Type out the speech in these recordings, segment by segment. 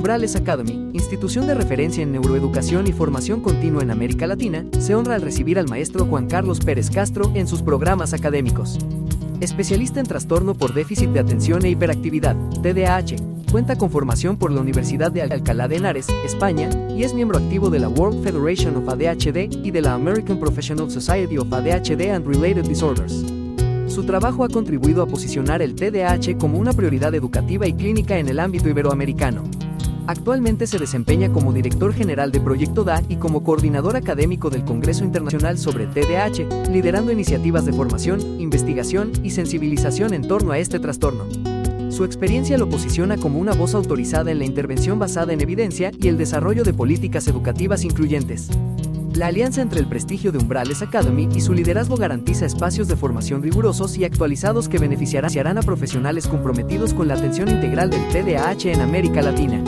Umbrales Academy, institución de referencia en neuroeducación y formación continua en América Latina, se honra al recibir al maestro Juan Carlos Pérez Castro en sus programas académicos. Especialista en trastorno por déficit de atención e hiperactividad, TDAH, cuenta con formación por la Universidad de Alcalá de Henares, España, y es miembro activo de la World Federation of ADHD y de la American Professional Society of ADHD and Related Disorders. Su trabajo ha contribuido a posicionar el TDAH como una prioridad educativa y clínica en el ámbito iberoamericano. Actualmente se desempeña como director general de Proyecto DA y como coordinador académico del Congreso Internacional sobre TDAH, liderando iniciativas de formación, investigación y sensibilización en torno a este trastorno. Su experiencia lo posiciona como una voz autorizada en la intervención basada en evidencia y el desarrollo de políticas educativas incluyentes. La alianza entre el prestigio de Umbrales Academy y su liderazgo garantiza espacios de formación rigurosos y actualizados que beneficiarán a profesionales comprometidos con la atención integral del TDAH en América Latina.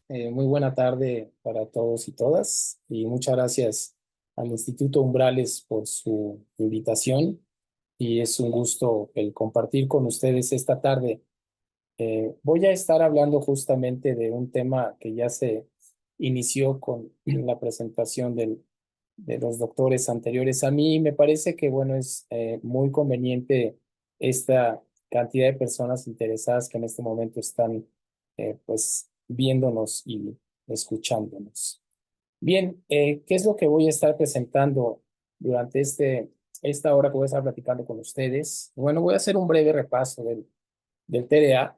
Muy buena tarde para todos y todas, y muchas gracias al Instituto Umbrales por su invitación, y es un gusto el compartir con ustedes esta tarde. Voy a estar hablando justamente de un tema que ya se inició con la presentación de los doctores anteriores a mí. Me parece que, bueno, es muy conveniente esta cantidad de personas interesadas que en este momento están, pues, viéndonos y escuchándonos. Bien, ¿qué es lo que voy a estar presentando durante esta hora que voy a estar platicando con ustedes? Bueno, voy a hacer un breve repaso del TDA.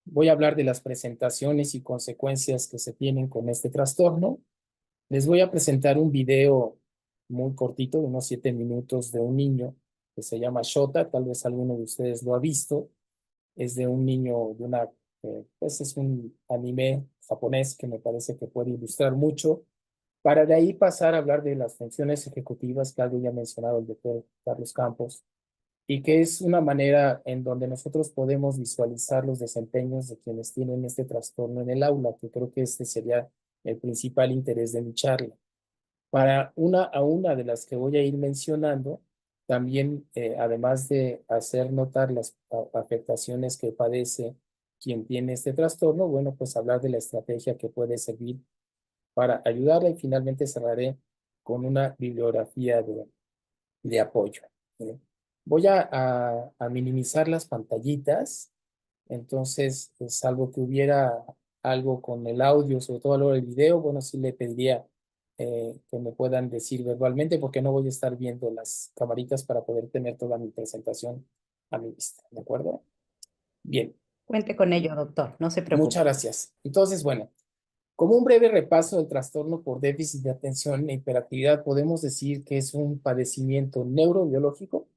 Voy a hablar de las presentaciones y consecuencias que se tienen con este trastorno. Les voy a presentar un video muy cortito, de unos 7 minutos, de un niño que se llama Shota. Tal vez alguno de ustedes lo ha visto. Es de un niño, pues es un anime japonés que me parece que puede ilustrar mucho. Para de ahí pasar a hablar de las funciones ejecutivas que algo ya ha mencionado el doctor Carlos Campos, y que es una manera en donde nosotros podemos visualizar los desempeños de quienes tienen este trastorno en el aula, que creo que este sería el principal interés de mi charla. Para una de las que voy a ir mencionando, también, además de hacer notar las afectaciones que padece quien tiene este trastorno, bueno, pues hablar de la estrategia que puede servir para ayudarle, y finalmente cerraré con una bibliografía de apoyo. Voy a minimizar las pantallitas, entonces, salvo que hubiera algo con el audio, sobre todo a lo del video, bueno, sí le pediría que me puedan decir verbalmente, porque no voy a estar viendo las camaritas para poder tener toda mi presentación a mi vista, ¿de acuerdo? Bien. Cuente con ello, doctor, no se preocupe. Muchas gracias. Entonces, bueno, como un breve repaso del trastorno por déficit de atención e hiperactividad, podemos decir que es un padecimiento neurobiológico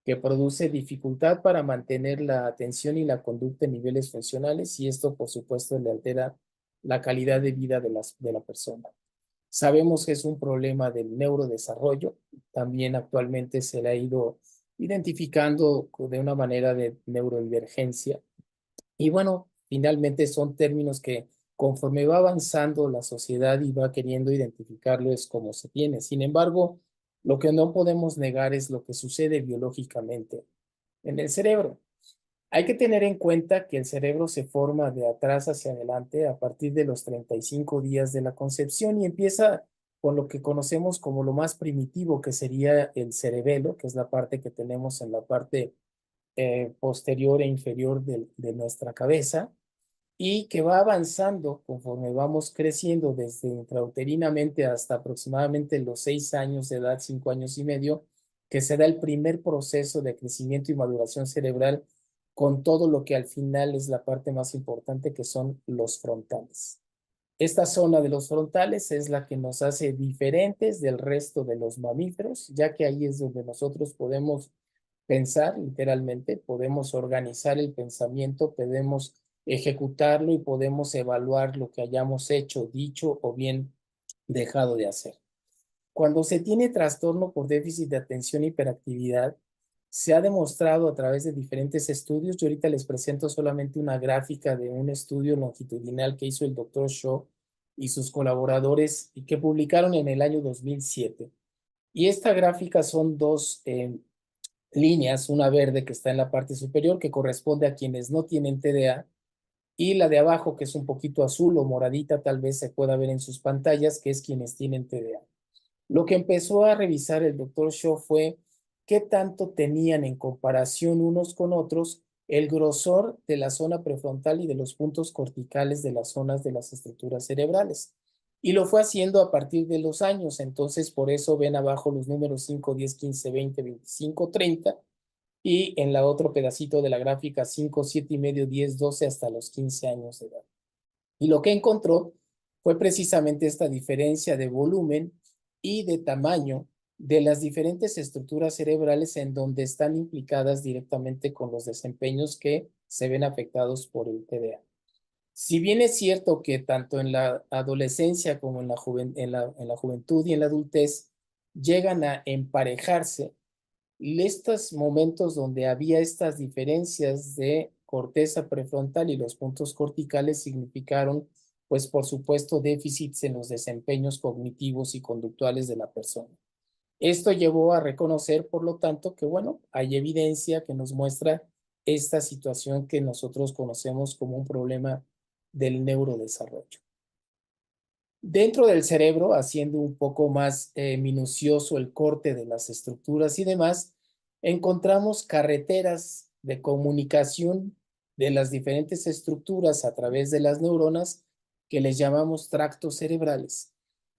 que produce dificultad para mantener la atención y la conducta en niveles funcionales, y esto, por supuesto, le altera la calidad de vida de la persona. Sabemos que es un problema del neurodesarrollo. También actualmente se le ha ido identificando de una manera de neurodivergencia. Y bueno, finalmente son términos que, conforme va avanzando la sociedad y va queriendo identificarlo, es como se tiene. Sin embargo, lo que no podemos negar es lo que sucede biológicamente en el cerebro. Hay que tener en cuenta que el cerebro se forma de atrás hacia adelante a partir de los 35 días de la concepción, y empieza con lo que conocemos como lo más primitivo, que sería el cerebelo, que es la parte que tenemos en la parte posterior e inferior de nuestra cabeza, y que va avanzando conforme vamos creciendo desde intrauterinamente hasta aproximadamente los 6 años de edad, 5 años y medio, que se da el primer proceso de crecimiento y maduración cerebral, con todo lo que al final es la parte más importante, que son los frontales. Esta zona de los frontales es la que nos hace diferentes del resto de los mamíferos, ya que ahí es donde nosotros podemos pensar literalmente, podemos organizar el pensamiento, podemos ejecutarlo y podemos evaluar lo que hayamos hecho, dicho o bien dejado de hacer. Cuando se tiene trastorno por déficit de atención e hiperactividad, se ha demostrado a través de diferentes estudios. Yo ahorita les presento solamente una gráfica de un estudio longitudinal que hizo el doctor Shaw y sus colaboradores, y que publicaron en el año 2007. Y esta gráfica son dos líneas, una verde que está en la parte superior que corresponde a quienes no tienen TDA, y la de abajo que es un poquito azul o moradita, tal vez se pueda ver en sus pantallas, que es quienes tienen TDA. Lo que empezó a revisar el doctor Shaw fue qué tanto tenían en comparación unos con otros el grosor de la zona prefrontal y de los puntos corticales de las zonas de las estructuras cerebrales. Y lo fue haciendo a partir de los años. Entonces, por eso ven abajo los números 5, 10, 15, 20, 25, 30. Y en la otro pedacito de la gráfica 5, 7 y medio, 10, 12 hasta los 15 años de edad. Y lo que encontró fue precisamente esta diferencia de volumen y de tamaño de las diferentes estructuras cerebrales en donde están implicadas directamente con los desempeños que se ven afectados por el TDA. Si bien es cierto que tanto en la adolescencia como en la juventud y en la adultez llegan a emparejarse, estos momentos donde había estas diferencias de corteza prefrontal y los puntos corticales significaron, pues por supuesto, déficits en los desempeños cognitivos y conductuales de la persona. Esto llevó a reconocer, por lo tanto, que bueno, hay evidencia que nos muestra esta situación que nosotros conocemos como un problema del neurodesarrollo. Dentro del cerebro, haciendo un poco más minucioso el corte de las estructuras y demás, encontramos carreteras de comunicación de las diferentes estructuras a través de las neuronas que les llamamos tractos cerebrales.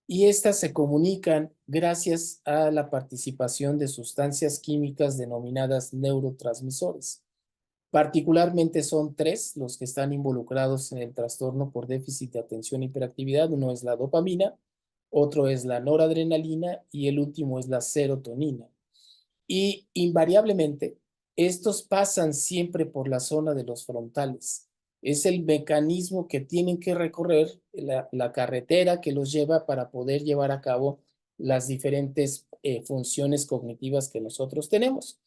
Y estas se comunican gracias a la participación de sustancias químicas denominadas neurotransmisores. Particularmente son tres los que están involucrados en el trastorno por déficit de atención e hiperactividad. Uno es la dopamina, otro es la noradrenalina y el último es la serotonina. Y invariablemente, estos pasan siempre por la zona de los frontales. Es el mecanismo que tienen que recorrer la carretera que los lleva para poder llevar a cabo las diferentes funciones cognitivas que nosotros tenemos.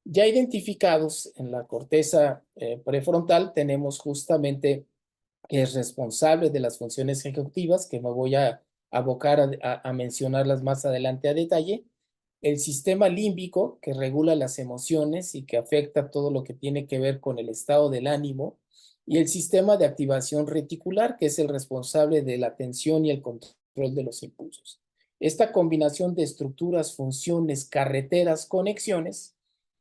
Ya identificados en la corteza prefrontal, tenemos justamente que es responsable de las funciones ejecutivas, que me voy a abocar a mencionarlas más adelante a detalle, el sistema límbico, que regula las emociones y que afecta todo lo que tiene que ver con el estado del ánimo, y el sistema de activación reticular, que es el responsable de la atención y el control de los impulsos. Esta combinación de estructuras, funciones, carreteras, conexiones,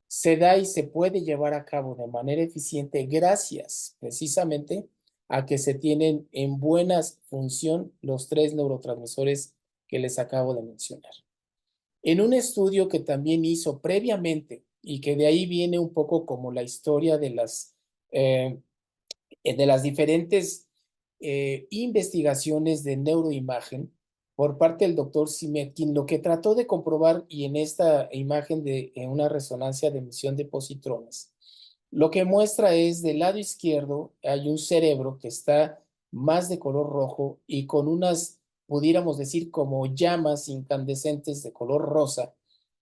se da y se puede llevar a cabo de manera eficiente gracias precisamente a que se tienen en buena función los tres neurotransmisores que les acabo de mencionar. En un estudio que también hizo previamente y que de ahí viene un poco como la historia de las diferentes investigaciones de neuroimagen por parte del doctor Simetkin, lo que trató de comprobar, y en esta imagen de una resonancia de emisión de positrones, lo que muestra es del lado izquierdo hay un cerebro que está más de color rojo y con unas, pudiéramos decir, como llamas incandescentes de color rosa,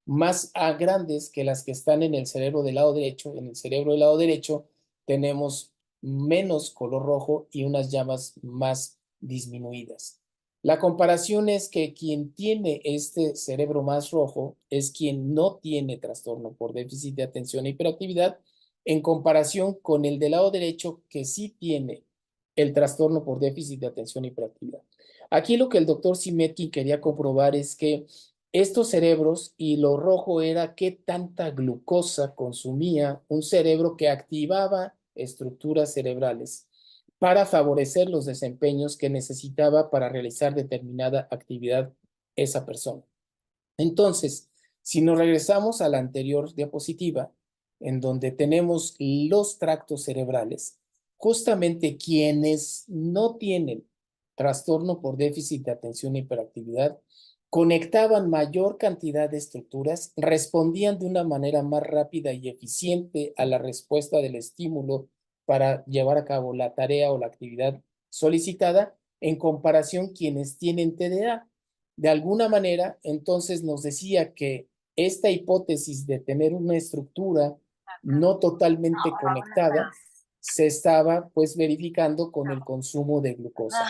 más grandes que las que están en el cerebro del lado derecho. En el cerebro del lado derecho tenemos menos color rojo y unas llamas más disminuidas. La comparación es que quien tiene este cerebro más rojo es quien no tiene trastorno por déficit de atención e hiperactividad, en comparación con el del lado derecho que sí tiene el trastorno por déficit de atención e hiperactividad. Aquí lo que el doctor Simetkin quería comprobar es que estos cerebros, y lo rojo era qué tanta glucosa consumía un cerebro que activaba estructuras cerebrales para favorecer los desempeños que necesitaba para realizar determinada actividad esa persona. Entonces, si nos regresamos a la anterior diapositiva, en donde tenemos los tractos cerebrales, justamente quienes no tienen trastorno por déficit de atención e hiperactividad, conectaban mayor cantidad de estructuras, respondían de una manera más rápida y eficiente a la respuesta del estímulo para llevar a cabo la tarea o la actividad solicitada, en comparación quienes tienen TDA. De alguna manera, entonces nos decía que esta hipótesis de tener una estructura no totalmente conectada se estaba pues verificando con el consumo de glucosa.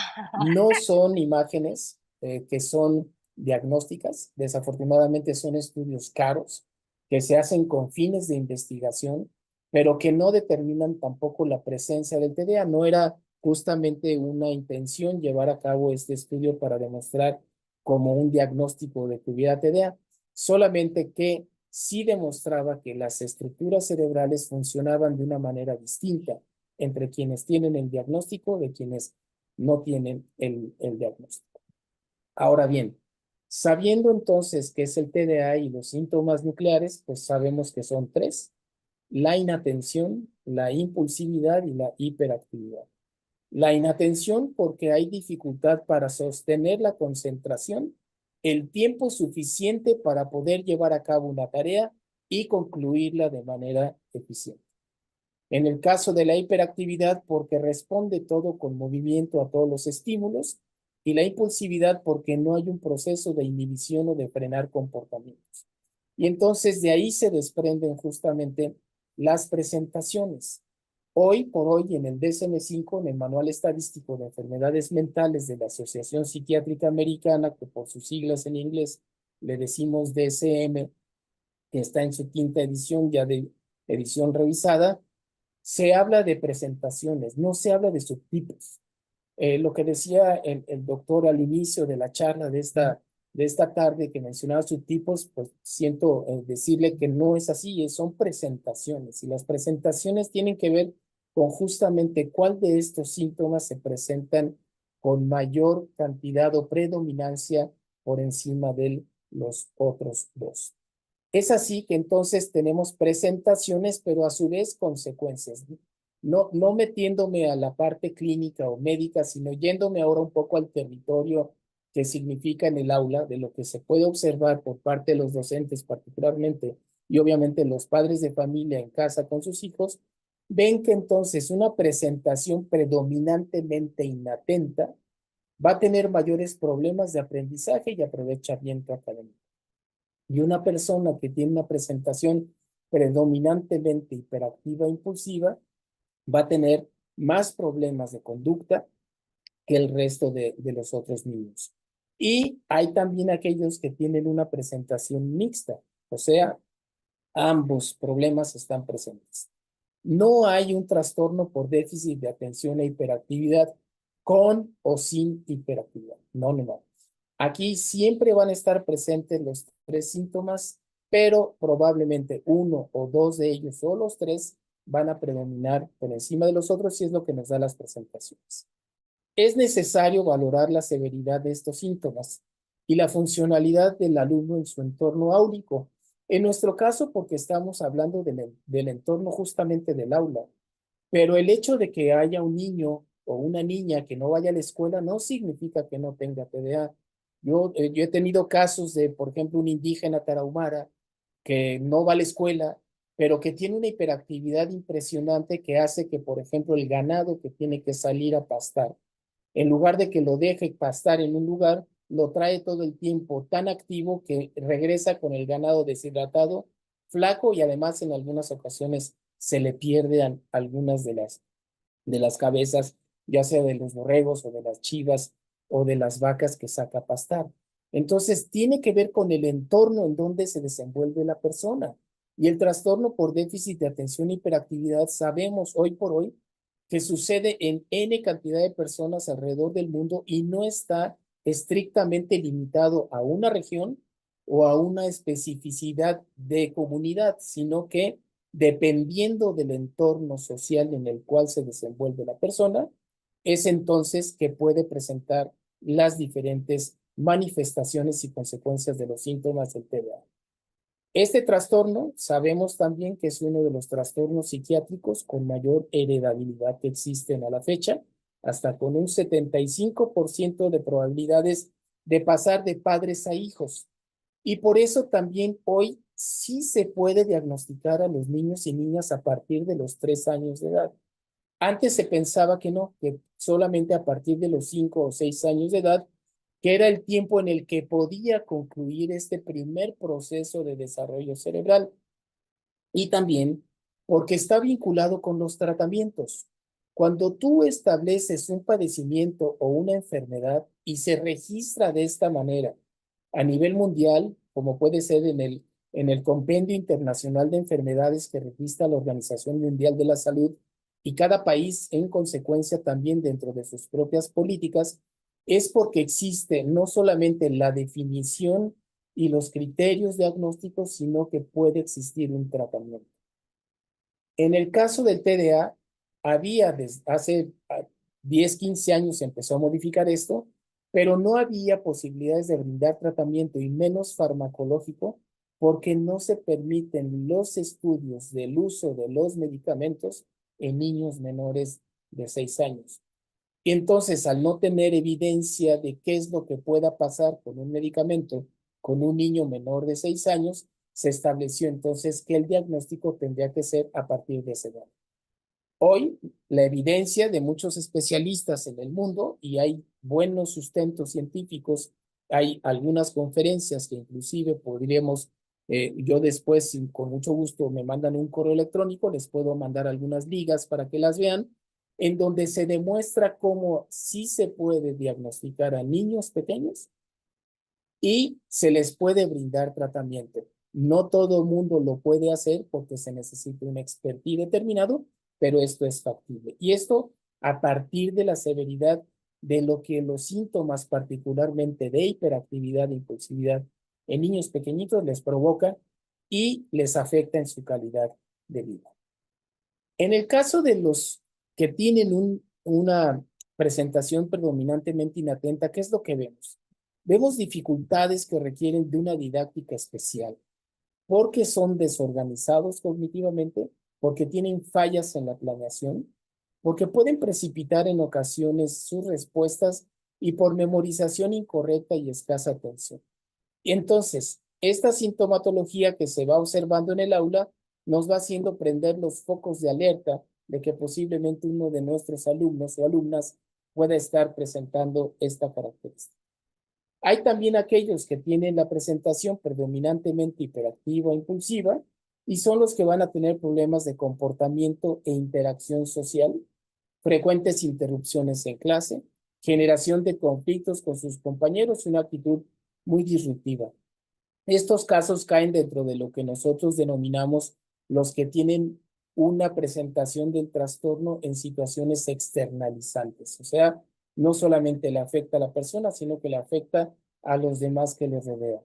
No son imágenes que son diagnósticas, desafortunadamente son estudios caros, que se hacen con fines de investigación, pero que no determinan tampoco la presencia del TDA. No era justamente una intención llevar a cabo este estudio para demostrar como un diagnóstico de que hubiera TDA, solamente que sí demostraba que las estructuras cerebrales funcionaban de una manera distinta entre quienes tienen el diagnóstico de quienes no tienen el diagnóstico. Ahora bien, sabiendo entonces qué es el TDA y los síntomas nucleares, pues sabemos que son tres: la inatención, la impulsividad y la hiperactividad. La inatención porque hay dificultad para sostener la concentración el tiempo suficiente para poder llevar a cabo una tarea y concluirla de manera eficiente. En el caso de la hiperactividad, porque responde todo con movimiento a todos los estímulos, y la impulsividad porque no hay un proceso de inhibición o de frenar comportamientos. Y entonces de ahí se desprenden justamente las presentaciones. Hoy por hoy en el DSM-5, en el Manual Estadístico de Enfermedades Mentales de la Asociación Psiquiátrica Americana, que por sus siglas en inglés le decimos DSM, que está en su quinta edición, ya de edición revisada, se habla de presentaciones, no se habla de subtipos. Lo que decía el doctor al inicio de la charla de esta tarde, que mencionaba subtipos, pues siento decirle que no es así, son presentaciones, y las presentaciones tienen que ver con justamente cuál de estos síntomas se presentan con mayor cantidad o predominancia por encima de los otros dos. Es así que entonces tenemos presentaciones, pero a su vez consecuencias. No metiéndome a la parte clínica o médica, sino yéndome ahora un poco al territorio que significa en el aula, de lo que se puede observar por parte de los docentes particularmente, y obviamente los padres de familia en casa con sus hijos, ven que entonces una presentación predominantemente inatenta va a tener mayores problemas de aprendizaje y aprovechamiento académico. Y una persona que tiene una presentación predominantemente hiperactiva e impulsiva va a tener más problemas de conducta que el resto de los otros niños. Y hay también aquellos que tienen una presentación mixta, o sea, ambos problemas están presentes. No hay un trastorno por déficit de atención e hiperactividad con o sin hiperactividad. No, no, no. Aquí siempre van a estar presentes los tres síntomas, pero probablemente uno o dos de ellos o los tres van a predominar por encima de los otros, y es lo que nos da las presentaciones. Es necesario valorar la severidad de estos síntomas y la funcionalidad del alumno en su entorno áulico. En nuestro caso, porque estamos hablando del entorno justamente del aula, pero el hecho de que haya un niño o una niña que no vaya a la escuela no significa que no tenga TDA. Yo he tenido casos de, por ejemplo, un indígena tarahumara que no va a la escuela, pero que tiene una hiperactividad impresionante que hace que, por ejemplo, el ganado que tiene que salir a pastar, en lugar de que lo deje pastar en un lugar, lo trae todo el tiempo tan activo que regresa con el ganado deshidratado, flaco, y además en algunas ocasiones se le pierden algunas de las cabezas, ya sea de los borregos o de las chivas o de las vacas que saca a pastar. Entonces, tiene que ver con el entorno en donde se desenvuelve la persona. Y el trastorno por déficit de atención e hiperactividad, sabemos hoy por hoy que sucede en N cantidad de personas alrededor del mundo y no está estrictamente limitado a una región o a una especificidad de comunidad, sino que dependiendo del entorno social en el cual se desenvuelve la persona, es entonces que puede presentar las diferentes manifestaciones y consecuencias de los síntomas del TDA. Este trastorno sabemos también que es uno de los trastornos psiquiátricos con mayor heredabilidad que existen a la fecha, hasta con un 75% de probabilidades de pasar de padres a hijos. Y por eso también hoy sí se puede diagnosticar a los niños y niñas a partir de los 3 años de edad. Antes se pensaba que no, que solamente a partir de los 5 o 6 años de edad, que era el tiempo en el que podía concluir este primer proceso de desarrollo cerebral. Y también porque está vinculado con los tratamientos. Cuando tú estableces un padecimiento o una enfermedad y se registra de esta manera a nivel mundial, como puede ser en el Compendio Internacional de Enfermedades que registra la Organización Mundial de la Salud, y cada país en consecuencia también dentro de sus propias políticas, es porque existe no solamente la definición y los criterios diagnósticos, sino que puede existir un tratamiento. En el caso del TDA, había desde hace 10, 15 años se empezó a modificar esto, pero no había posibilidades de brindar tratamiento y menos farmacológico porque no se permiten los estudios del uso de los medicamentos en niños menores de 6 años. Y entonces, al no tener evidencia de qué es lo que pueda pasar con un medicamento con un niño menor de 6 años, se estableció entonces que el diagnóstico tendría que ser a partir de esa edad. Hoy, la evidencia de muchos especialistas en el mundo, y hay buenos sustentos científicos, hay algunas conferencias que inclusive podríamos, yo después, con mucho gusto, me mandan un correo electrónico, les puedo mandar algunas ligas para que las vean, en donde se demuestra cómo sí se puede diagnosticar a niños pequeños y se les puede brindar tratamiento. No todo el mundo lo puede hacer porque se necesita un expertise determinado, pero esto es factible. Y esto a partir de la severidad de lo que los síntomas, particularmente de hiperactividad e impulsividad en niños pequeñitos, les provoca y les afecta en su calidad de vida. En el caso de los que tienen una presentación predominantemente inatenta, ¿qué es lo que vemos? Vemos dificultades que requieren de una didáctica especial, porque son desorganizados cognitivamente, porque tienen fallas en la planeación, porque pueden precipitar en ocasiones sus respuestas y por memorización incorrecta y escasa atención. Y entonces, esta sintomatología que se va observando en el aula nos va haciendo prender los focos de alerta de que posiblemente uno de nuestros alumnos o alumnas pueda estar presentando esta característica. Hay también aquellos que tienen la presentación predominantemente hiperactiva e impulsiva y son los que van a tener problemas de comportamiento e interacción social, frecuentes interrupciones en clase, generación de conflictos con sus compañeros y una actitud muy disruptiva. Estos casos caen dentro de lo que nosotros denominamos los que tienen una presentación del trastorno en situaciones externalizantes. O sea, no solamente le afecta a la persona, sino que le afecta a los demás que le rodean.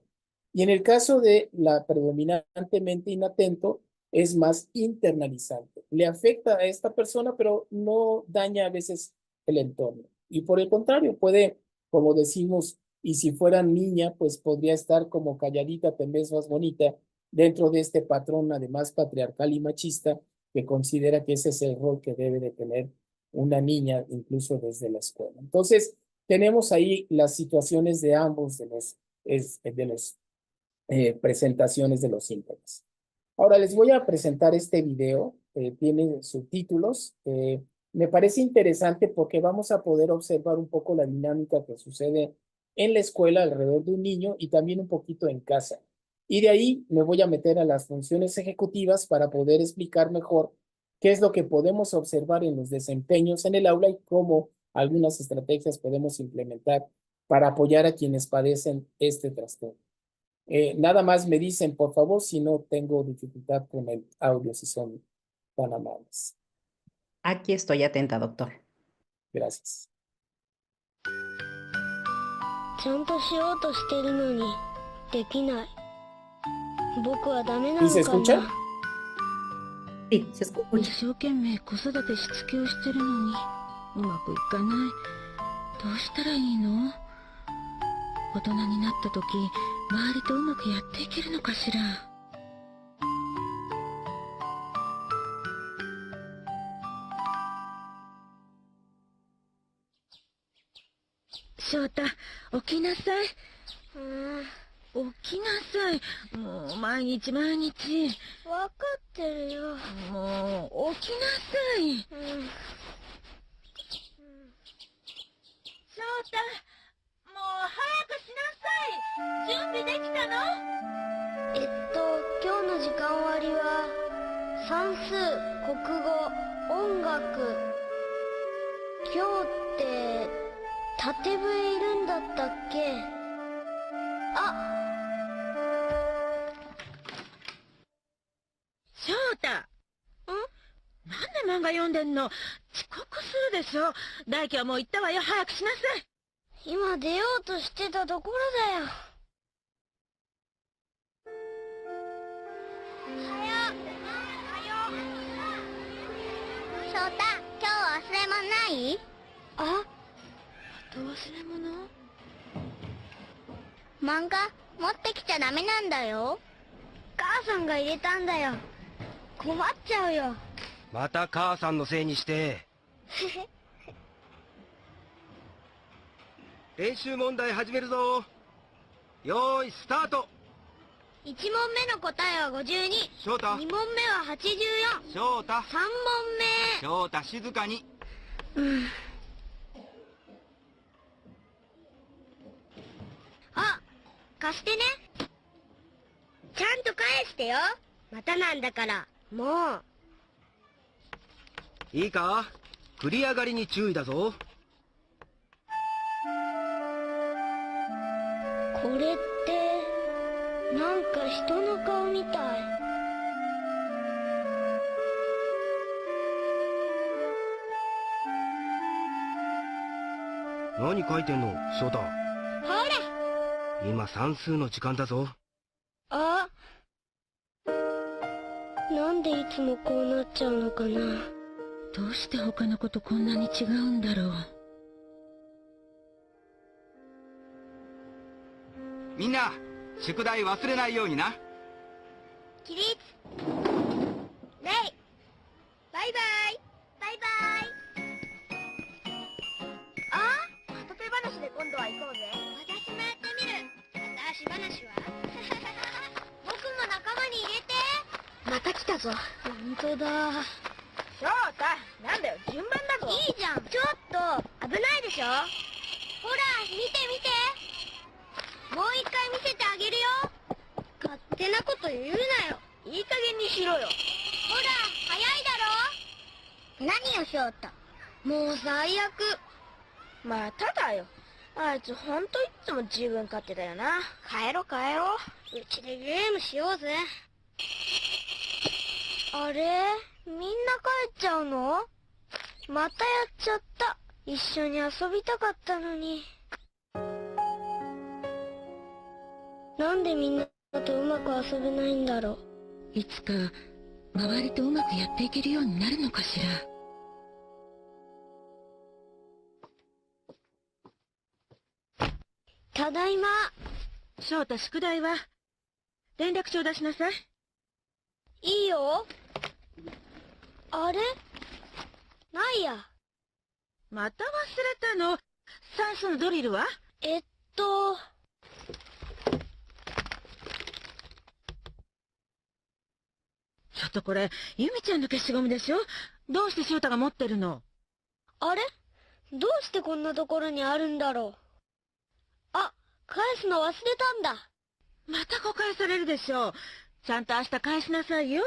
Y en el caso de la predominantemente inatento, es más internalizante. Le afecta a esta persona, pero no daña a veces el entorno. Y por el contrario, puede, como decimos, y si fuera niña, pues podría estar como calladita, tal vez más bonita, dentro de este patrón, además patriarcal y machista, que considera que ese es el rol que debe de tener una niña, incluso desde la escuela. Entonces, tenemos ahí las situaciones de ambos de los presentaciones de los síntomas. Ahora les voy a presentar este video, tiene subtítulos. Me parece interesante porque vamos a poder observar un poco la dinámica que sucede en la escuela alrededor de un niño y también un poquito en casa. Y de ahí me voy a meter a las funciones ejecutivas para poder explicar mejor qué es lo que podemos observar en los desempeños en el aula y cómo algunas estrategias podemos implementar para apoyar a quienes padecen este trastorno. Nada más me dicen, por favor, si no tengo dificultad con el audio, si son tan amables. Aquí estoy atenta, doctor. Gracias. ちゃんとしようとしてるのにできない。僕はダメな ¿Y se のか escucha? な。 Sí, se 一 escucha. 生懸命子育てしつけをしてるのにうまくいかない。どうしたらいいの？大人になった時周りとうまくやっていけるのかしら。翔太、起きなさい。起きなさい。もう毎日毎日。わかってるよ。もう起きなさい。翔太、もう早くしなさい。準備できたの？今日の時間割りは算数、国語、音楽。今日って縦笛いるん だったっけ？あ、太。なんで漫画読んでんの？遅刻するでしょ。大輝はもう行ったわよ。早くしなさい。今出ようとしてたところだよ。翔太、今日忘れ物ない？あ、また忘れ物？漫画持ってきちゃダメなんだよ。母さんが入れたんだよ。困っちゃうよ。また母さんのせいにして。練習問題始めるぞ。よーいスタート。1問目の答えは52。翔太。2問目は84。翔太。3問目。翔太静かに。あ、貸してね。ちゃんと返してよ。またなんだから。もう。いいか、繰り上がりに注意だぞ。これってなんか人の顔みたい。何書いてんの翔太。ほら、今算数の時間だぞ。あ、なんでいつもこうなっちゃうのかな。どうして他の子とこんなに違うんだろう。みんな宿題忘れないようにな。起立。レイ。バイバイ。バイバイ。あ、例え話で今度は行こうぜ。私もやってみる。私話は僕も仲間に入れて。また来たぞ。本当だ。翔太、なんだよ、順番だぞ。いいじゃん。ちょっと危ないでしょ。ほら、見て見て。もう一回見せてあげるよ。勝手なこと言うなよ。いい加減にしろよ。ほら、早いだろ。何よ、翔太。もう最悪。まただよ。あいつほんといつも自分勝手だよな。帰ろう。うちでゲームしようぜ。あれ、みんな帰っちゃうの？またやっちゃった。一緒に遊びたかったのに。なんでみんなとうまく遊べないんだろう。いつか周りとうまくやっていけるようになるのかしら。ただいま。翔太、宿題は連絡帳出しなさい。いいよ。あれ？ないや。また忘れたの？算数のドリルは？ちょっとこれ、ゆみちゃんの消しゴムでしょ？どうして翔太が持ってるの？あれ？どうしてこんなところにあるんだろう。あ、返すの忘れたんだ。また誤解されるでしょ。ちゃんと明日返しなさいよ。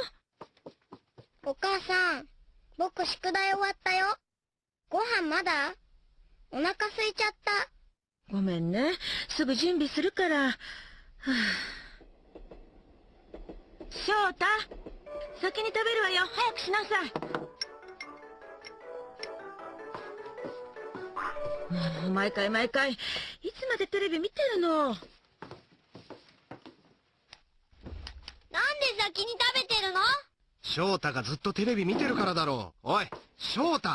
お母さん、僕宿題終わったよ。ご飯まだ？お腹空いちゃった。ごめんね。すぐ準備するから。はあ、翔太、先に食べるわよ。早くしなさい。もう毎回、いつまでテレビ見てるの？なんで先に食べてるの？翔太がずっとテレビ見てるからだろう。おい翔太、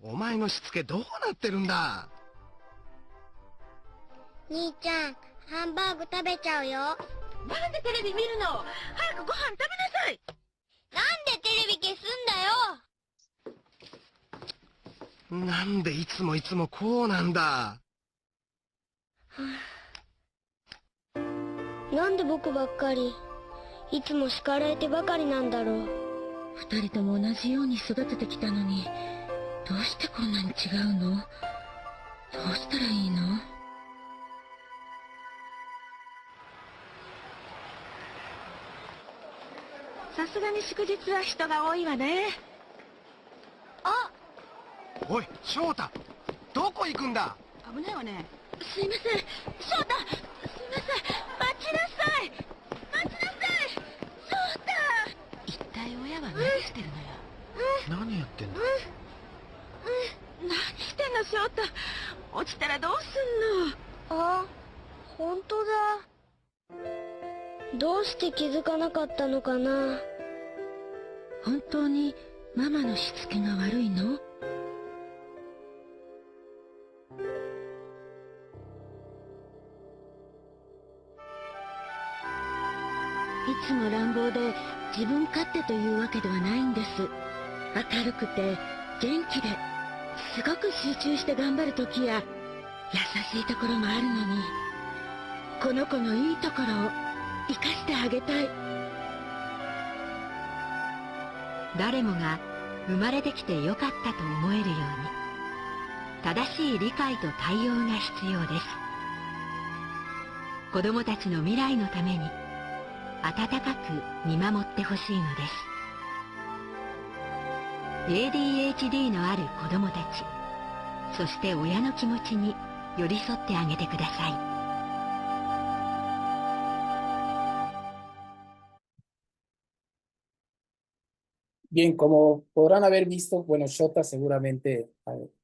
お前のしつけどうなってるんだ。兄ちゃん、ハンバーグ食べちゃうよ。なんでテレビ見るの？早くご飯食べなさい。なんでテレビ消すんだよ。なんでいつもこうなんだ。なんで僕ばっかり、いつも叱られてばかりなんだろう。二人とも同じように育ててきたのに、どうしてこんなに違うの？どうしたらいいの？さすがに祝日は人が多いわね。あ、おい翔太、どこ行くんだ。危ないわね。すいません。翔太、すいません。待ちなさい。翔太。言ったよ。してるのよ。何やってんだ。何してんの、翔太。落ちたらどうすんの。あ、本当だ。どうして気づかなかったのかな。本当にママのしつけが悪いの？いつも乱暴で自分勝手というわけではないんです。明るくて元気で、すごく集中して頑張る時や優しいところもあるのに、この子のいいところを生かしてあげたい。誰もが生まれてきてよかったと思えるように、正しい理解と対応が必要です。子供たちの未来のために温かく見守ってほしいのです。 ADHD のある子供たち、そして親の気持ちに寄り添ってあげてください。Bien, como podrán haber visto, bueno, Shota seguramente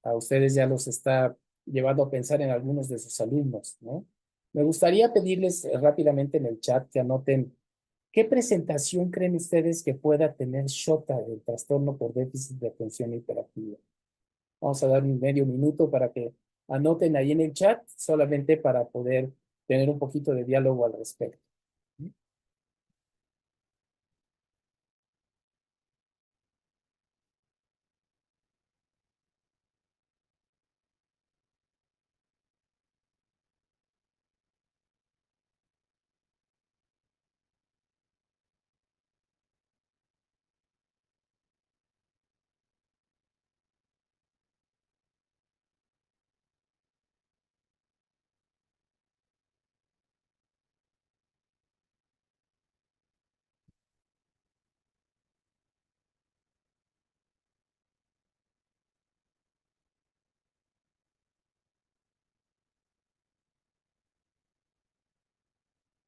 a ustedes ya los está llevando a pensar en algunos de sus alumnos, ¿no? Me gustaría pedirles rápidamente en el chat que anoten qué presentación creen ustedes que pueda tener Shota del trastorno por déficit de atención hiperactiva. Vamos a dar un medio minuto para que anoten ahí en el chat, solamente para poder tener un poquito de diálogo al respecto.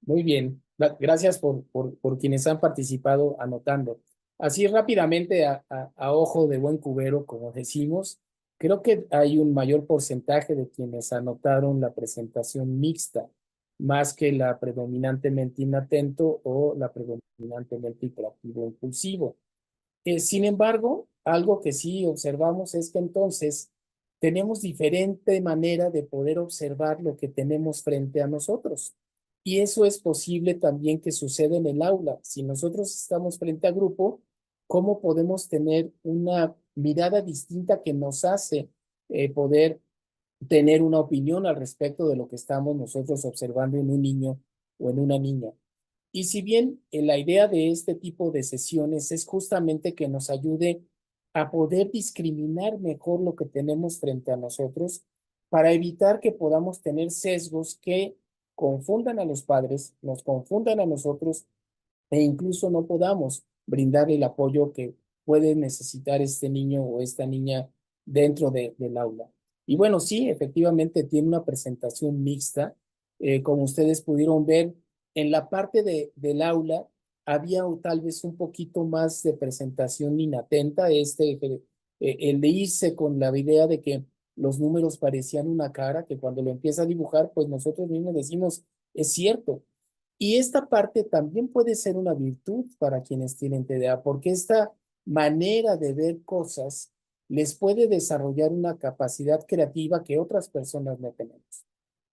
Muy bien, gracias por quienes han participado anotando. Así rápidamente, a ojo de buen cubero, como decimos, creo que hay un mayor porcentaje de quienes anotaron la presentación mixta, más que la predominantemente inatento o la predominantemente hiperactivo impulsivo. Sin embargo, algo que sí observamos es que entonces tenemos diferente manera de poder observar lo que tenemos frente a nosotros. Y eso es posible también que suceda en el aula. Si nosotros estamos frente a grupo, ¿cómo podemos tener una mirada distinta que nos hace poder tener una opinión al respecto de lo que estamos nosotros observando en un niño o en una niña? Y si bien la idea de este tipo de sesiones es justamente que nos ayude a poder discriminar mejor lo que tenemos frente a nosotros, para evitar que podamos tener sesgos que confundan a los padres, nos confundan a nosotros e incluso no podamos brindarle el apoyo que puede necesitar este niño o esta niña dentro del aula. Y bueno, sí, efectivamente tiene una presentación mixta. Como ustedes pudieron ver, en la parte del aula había tal vez un poquito más de presentación inatenta, el de irse con la idea de que los números parecían una cara, que cuando lo empieza a dibujar, pues nosotros mismos decimos, es cierto. Y esta parte también puede ser una virtud para quienes tienen TDA, porque esta manera de ver cosas les puede desarrollar una capacidad creativa que otras personas no tenemos.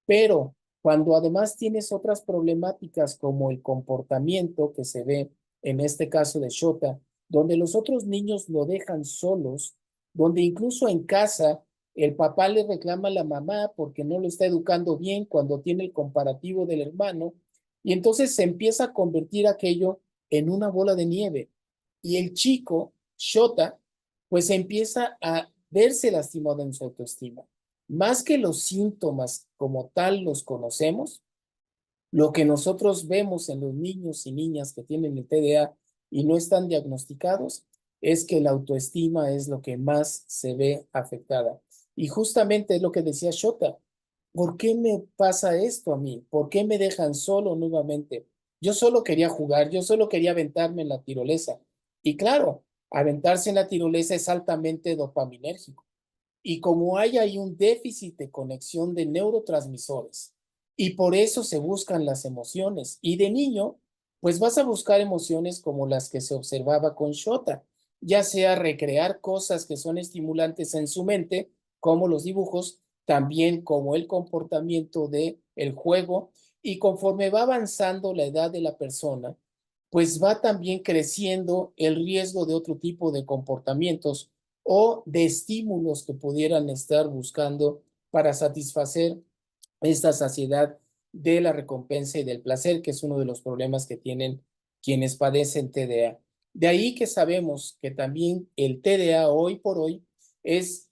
Pero cuando además tienes otras problemáticas como el comportamiento que se ve en este caso de Shota, donde los otros niños lo dejan solos, donde incluso en casa el papá le reclama a la mamá porque no lo está educando bien cuando tiene el comparativo del hermano, y entonces se empieza a convertir aquello en una bola de nieve. Y el chico, Shota, pues empieza a verse lastimado en su autoestima. Más que los síntomas como tal los conocemos, lo que nosotros vemos en los niños y niñas que tienen el TDA y no están diagnosticados es que la autoestima es lo que más se ve afectada. Y justamente es lo que decía Shota. ¿Por qué me pasa esto a mí? ¿Por qué me dejan solo nuevamente? Yo solo quería jugar, yo solo quería aventarme en la tirolesa. Y claro, aventarse en la tirolesa es altamente dopaminérgico. Y como hay ahí un déficit de conexión de neurotransmisores, y por eso se buscan las emociones. Y de niño, pues vas a buscar emociones como las que se observaba con Shota, ya sea recrear cosas que son estimulantes en su mente, como los dibujos, también como el comportamiento de el juego, y conforme va avanzando la edad de la persona, pues va también creciendo el riesgo de otro tipo de comportamientos o de estímulos que pudieran estar buscando para satisfacer esta saciedad de la recompensa y del placer, que es uno de los problemas que tienen quienes padecen TDA. De ahí que sabemos que también el TDA hoy por hoy es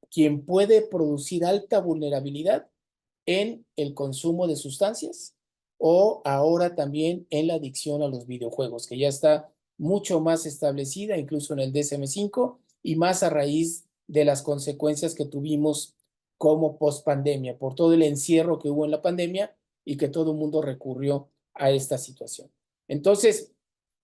quien puede producir alta vulnerabilidad en el consumo de sustancias o ahora también en la adicción a los videojuegos, que ya está mucho más establecida, incluso en el DSM-5, y más a raíz de las consecuencias que tuvimos como post-pandemia, por todo el encierro que hubo en la pandemia y que todo el mundo recurrió a esta situación. Entonces,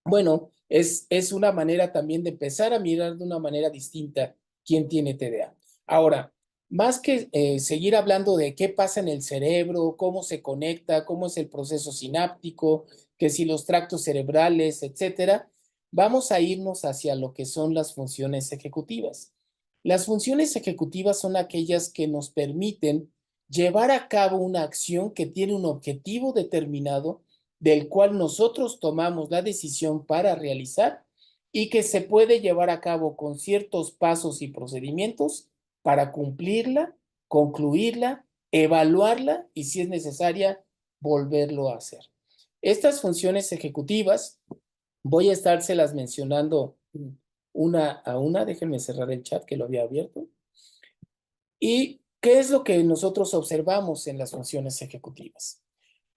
bueno, es una manera también de empezar a mirar de una manera distinta quién tiene TDA. Ahora, más que seguir hablando de qué pasa en el cerebro, cómo se conecta, cómo es el proceso sináptico, que si los tractos cerebrales, etcétera, vamos a irnos hacia lo que son las funciones ejecutivas. Las funciones ejecutivas son aquellas que nos permiten llevar a cabo una acción que tiene un objetivo determinado del cual nosotros tomamos la decisión para realizar y que se puede llevar a cabo con ciertos pasos y procedimientos para cumplirla, concluirla, evaluarla y, si es necesaria, volverlo a hacer. Estas funciones ejecutivas voy a estárselas mencionando una a una. Déjenme cerrar el chat que lo había abierto. ¿Y qué es lo que nosotros observamos en las funciones ejecutivas?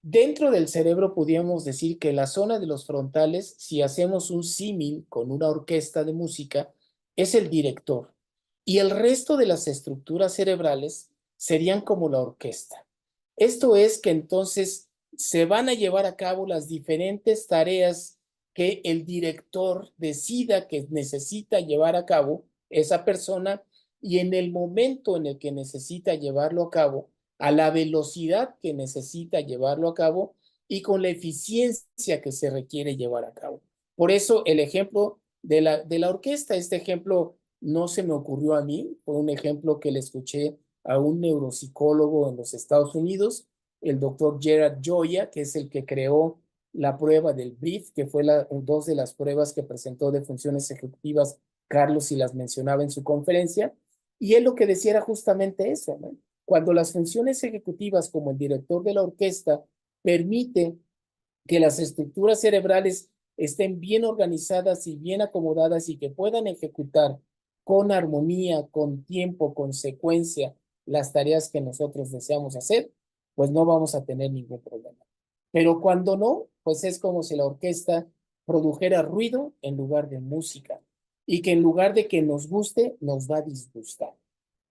Dentro del cerebro podríamos decir que la zona de los frontales, si hacemos un símil con una orquesta de música, es el director. Y el resto de las estructuras cerebrales serían como la orquesta. Esto es que entonces se van a llevar a cabo las diferentes tareas que el director decida que necesita llevar a cabo esa persona, y en el momento en el que necesita llevarlo a cabo, a la velocidad que necesita llevarlo a cabo y con la eficiencia que se requiere llevar a cabo. Por eso el ejemplo de la orquesta, este ejemplo no se me ocurrió a mí, fue un ejemplo que le escuché a un neuropsicólogo en los Estados Unidos, el doctor Gerard Gioia, que es el que creó la prueba del BRIEF, que fue dos de las pruebas que presentó de funciones ejecutivas Carlos y las mencionaba en su conferencia, y él lo que decía era justamente eso, ¿no? Cuando las funciones ejecutivas como el director de la orquesta permiten que las estructuras cerebrales estén bien organizadas y bien acomodadas y que puedan ejecutar con armonía, con tiempo, con secuencia las tareas que nosotros deseamos hacer, pues no vamos a tener ningún problema. Pero cuando no, pues es como si la orquesta produjera ruido en lugar de música y que en lugar de que nos guste, nos va a disgustar.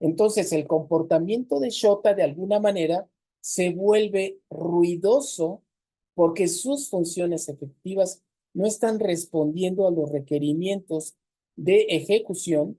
Entonces, el comportamiento de Shota de alguna manera se vuelve ruidoso porque sus funciones efectivas no están respondiendo a los requerimientos de ejecución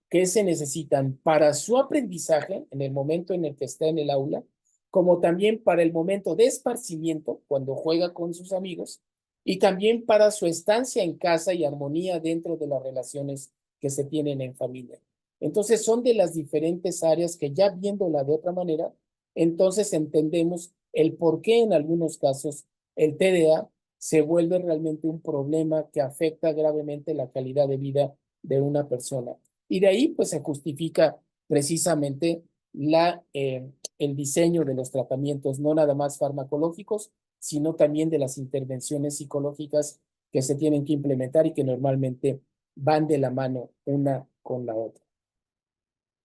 que se necesitan para su aprendizaje en el momento en el que está en el aula, como también para el momento de esparcimiento cuando juega con sus amigos y también para su estancia en casa y armonía dentro de las relaciones que se tienen en familia. Entonces son de las diferentes áreas que, ya viéndola de otra manera, entonces entendemos el por qué en algunos casos el TDA se vuelve realmente un problema que afecta gravemente la calidad de vida de una persona. Y de ahí pues se justifica precisamente el diseño de los tratamientos, no nada más farmacológicos, sino también de las intervenciones psicológicas que se tienen que implementar y que normalmente van de la mano una con la otra.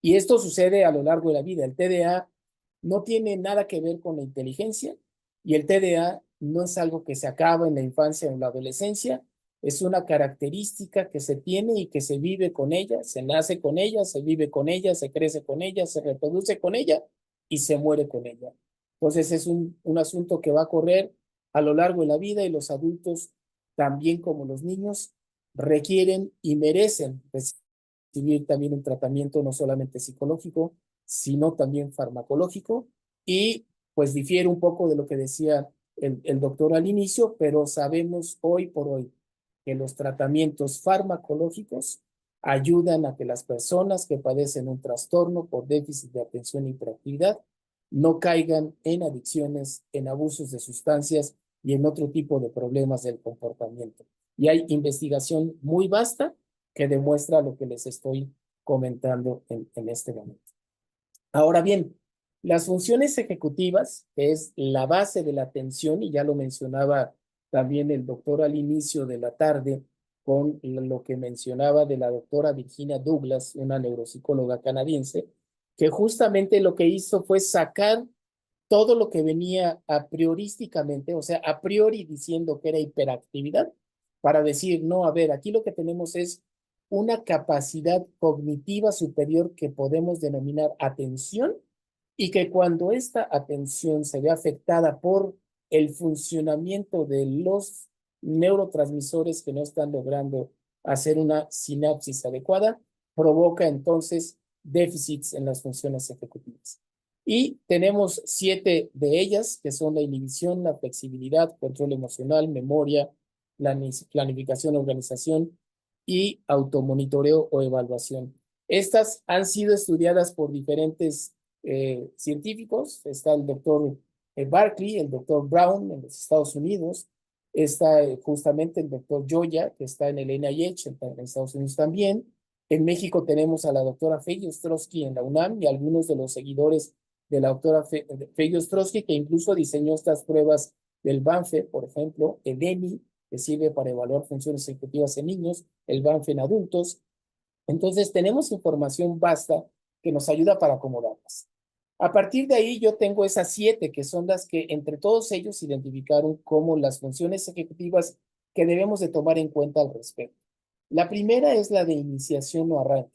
Y esto sucede a lo largo de la vida. El TDA no tiene nada que ver con la inteligencia y el TDA no es algo que se acaba en la infancia o en la adolescencia. Es una característica que se tiene y que se vive con ella, se nace con ella, se vive con ella, se crece con ella, se reproduce con ella y se muere con ella. Entonces es un asunto que va a correr a lo largo de la vida y los adultos, también como los niños, requieren y merecen recibir también un tratamiento no solamente psicológico, sino también farmacológico. Y pues difiere un poco de lo que decía el doctor al inicio, pero sabemos hoy por hoy que los tratamientos farmacológicos ayudan a que las personas que padecen un trastorno por déficit de atención e hiperactividad no caigan en adicciones, en abusos de sustancias y en otro tipo de problemas del comportamiento. Y hay investigación muy vasta que demuestra lo que les estoy comentando en este momento. Ahora bien, las funciones ejecutivas, que es la base de la atención, y ya lo mencionaba también el doctor al inicio de la tarde, con lo que mencionaba de la doctora Virginia Douglas, una neuropsicóloga canadiense, que justamente lo que hizo fue sacar todo lo que venía a priorísticamente, o sea, a priori diciendo que era hiperactividad, para decir, no, a ver, aquí lo que tenemos es una capacidad cognitiva superior que podemos denominar atención, y que cuando esta atención se ve afectada por el funcionamiento de los neurotransmisores que no están logrando hacer una sinapsis adecuada, provoca entonces déficits en las funciones ejecutivas. Y tenemos 7 de ellas, que son la inhibición, la flexibilidad, control emocional, memoria, planificación, organización y automonitoreo o evaluación. Estas han sido estudiadas por diferentes científicos. Está el doctor Barkley, el doctor Brown en los Estados Unidos, está justamente el doctor Joya, que está en el NIH en Estados Unidos también. En México tenemos a la doctora Fey Ostrowski en la UNAM y algunos de los seguidores de la doctora Fey Ostrowski, que incluso diseñó estas pruebas del Banfe, por ejemplo, el ENI, que sirve para evaluar funciones ejecutivas en niños, el Banfe en adultos. Entonces tenemos información vasta que nos ayuda para acomodarlas. A partir de ahí yo tengo esas 7 que son las que entre todos ellos identificaron como las funciones ejecutivas que debemos de tomar en cuenta al respecto. La primera es la de iniciación o arranque.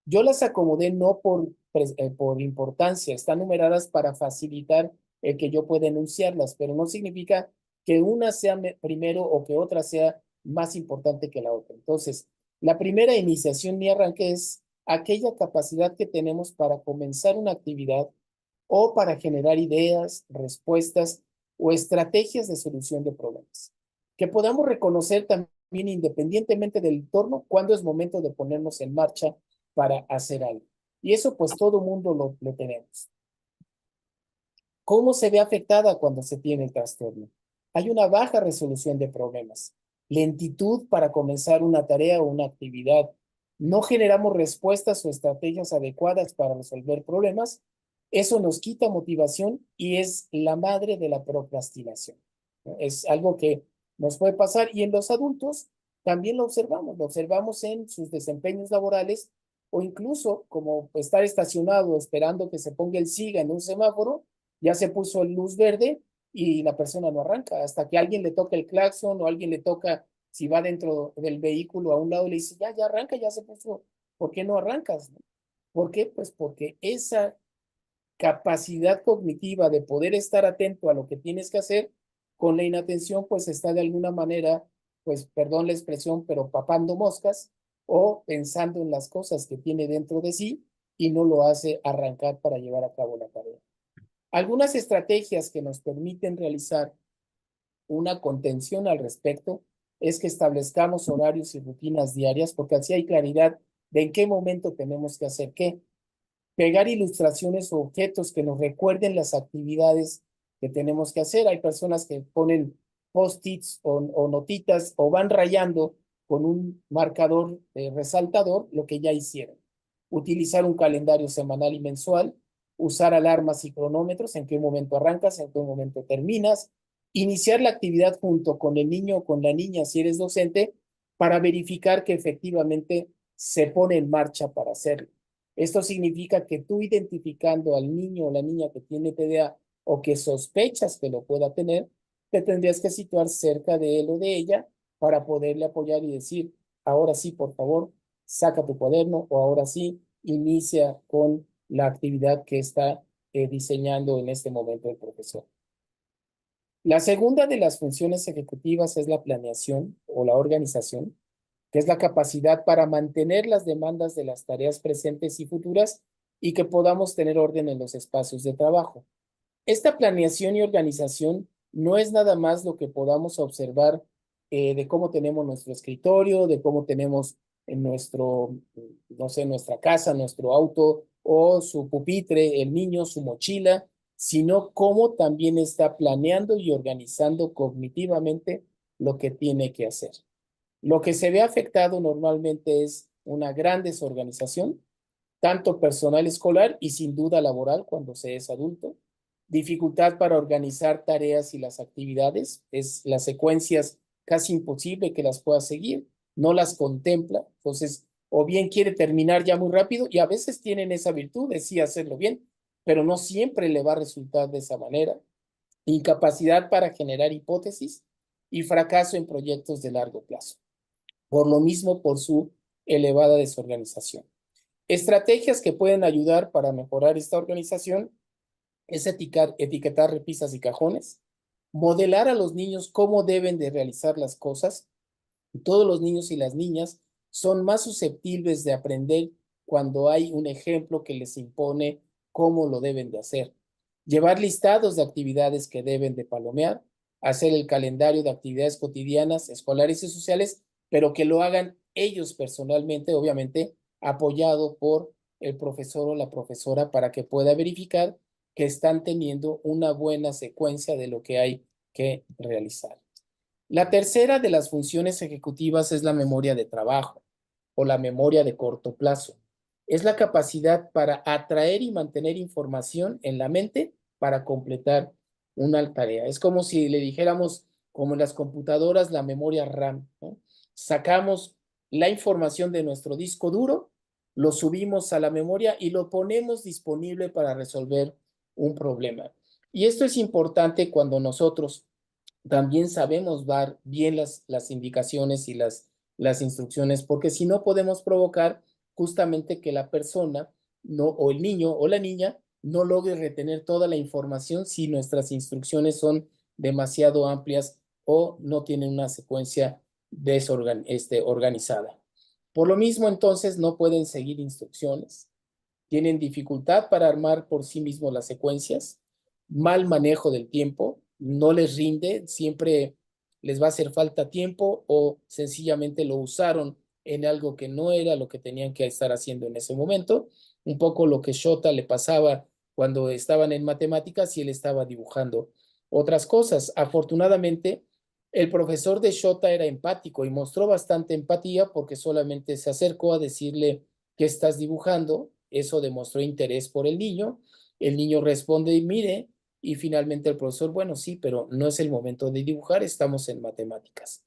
Yo las acomodé no por importancia, están numeradas para facilitar el que yo pueda enunciarlas, pero no significa que una sea primero o que otra sea más importante que la otra. Entonces, la primera iniciación y arranque es aquella capacidad que tenemos para comenzar una actividad o para generar ideas, respuestas o estrategias de solución de problemas. Que podamos reconocer también independientemente del entorno cuándo es momento de ponernos en marcha para hacer algo. Y eso pues todo mundo lo tenemos. ¿Cómo se ve afectada cuando se tiene el trastorno? Hay una baja resolución de problemas, lentitud para comenzar una tarea o una actividad. No generamos respuestas o estrategias adecuadas para resolver problemas. Eso nos quita motivación y es la madre de la procrastinación. Es algo que nos puede pasar y en los adultos también lo observamos en sus desempeños laborales o incluso como estar estacionado esperando que se ponga el siga en un semáforo, ya se puso luz verde y la persona no arranca hasta que alguien le toca el claxon o alguien le toca, si va dentro del vehículo a un lado, le dice, ya arranca, ya se puso, ¿por qué no arrancas? ¿Por qué? Pues porque esa capacidad cognitiva de poder estar atento a lo que tienes que hacer, con la inatención, pues está de alguna manera, pues perdón la expresión, pero papando moscas o pensando en las cosas que tiene dentro de sí y no lo hace arrancar para llevar a cabo la tarea. Algunas estrategias que nos permiten realizar una contención al respecto es que establezcamos horarios y rutinas diarias, porque así hay claridad de en qué momento tenemos que hacer qué. Pegar ilustraciones o objetos que nos recuerden las actividades que tenemos que hacer. Hay personas que ponen post-its o notitas o van rayando con un marcador resaltador lo que ya hicieron. Utilizar un calendario semanal y mensual, usar alarmas y cronómetros, en qué momento arrancas, en qué momento terminas, iniciar la actividad junto con el niño o con la niña si eres docente para verificar que efectivamente se pone en marcha para hacerlo. Esto significa que tú identificando al niño o la niña que tiene TDA o que sospechas que lo pueda tener, te tendrías que situar cerca de él o de ella para poderle apoyar y decir, ahora sí, por favor, saca tu cuaderno o ahora sí, inicia con la actividad que está diseñando en este momento el profesor. La segunda de las funciones ejecutivas es la planeación o la organización. que es la capacidad para mantener las demandas de las tareas presentes y futuras y que podamos tener orden en los espacios de trabajo. Esta planeación y organización no es nada más lo que podamos observar de cómo tenemos nuestro escritorio, de cómo tenemos en nuestro, no sé, nuestra casa, nuestro auto o su pupitre, el niño, su mochila, sino cómo también está planeando y organizando cognitivamente lo que tiene que hacer. Lo que se ve afectado normalmente es una gran desorganización, tanto personal escolar y sin duda laboral cuando se es adulto, dificultad para organizar tareas y las actividades, es las secuencias casi imposible que las pueda seguir, no las contempla, entonces o bien quiere terminar ya muy rápido y a veces tienen esa virtud de sí hacerlo bien, pero no siempre le va a resultar de esa manera, incapacidad para generar hipótesis y fracaso en proyectos de largo plazo, por lo mismo por su elevada desorganización. Estrategias que pueden ayudar para mejorar esta organización es etiquetar repisas y cajones, modelar a los niños cómo deben de realizar las cosas. Todos los niños y las niñas son más susceptibles de aprender cuando hay un ejemplo que les impone cómo lo deben de hacer. Llevar listados de actividades que deben de palomear, hacer el calendario de actividades cotidianas, escolares y sociales, pero que lo hagan ellos personalmente, obviamente apoyado por el profesor o la profesora para que pueda verificar que están teniendo una buena secuencia de lo que hay que realizar. La tercera de las funciones ejecutivas es la memoria de trabajo o la memoria de corto plazo. Es la capacidad para atraer y mantener información en la mente para completar una tarea. Es como si le dijéramos, como en las computadoras, la memoria RAM, ¿no? Sacamos la información de nuestro disco duro, lo subimos a la memoria y lo ponemos disponible para resolver un problema. Y esto es importante cuando nosotros también sabemos dar bien las indicaciones y las instrucciones, porque si no podemos provocar justamente que la persona no, o el niño o la niña no logre retener toda la información si nuestras instrucciones son demasiado amplias o no tienen una secuencia organizada. Por lo mismo, entonces, no pueden seguir instrucciones, tienen dificultad para armar por sí mismos las secuencias, mal manejo del tiempo, no les rinde, siempre les va a hacer falta tiempo o sencillamente lo usaron en algo que no era lo que tenían que estar haciendo en ese momento. Un poco lo que Shota le pasaba cuando estaban en matemáticas y él estaba dibujando otras cosas. Afortunadamente, el profesor de Shota era empático y mostró bastante empatía porque solamente se acercó a decirle qué estás dibujando. Eso demostró interés por el niño responde, mire, y finalmente el profesor, bueno, sí, pero no es el momento de dibujar, estamos en matemáticas.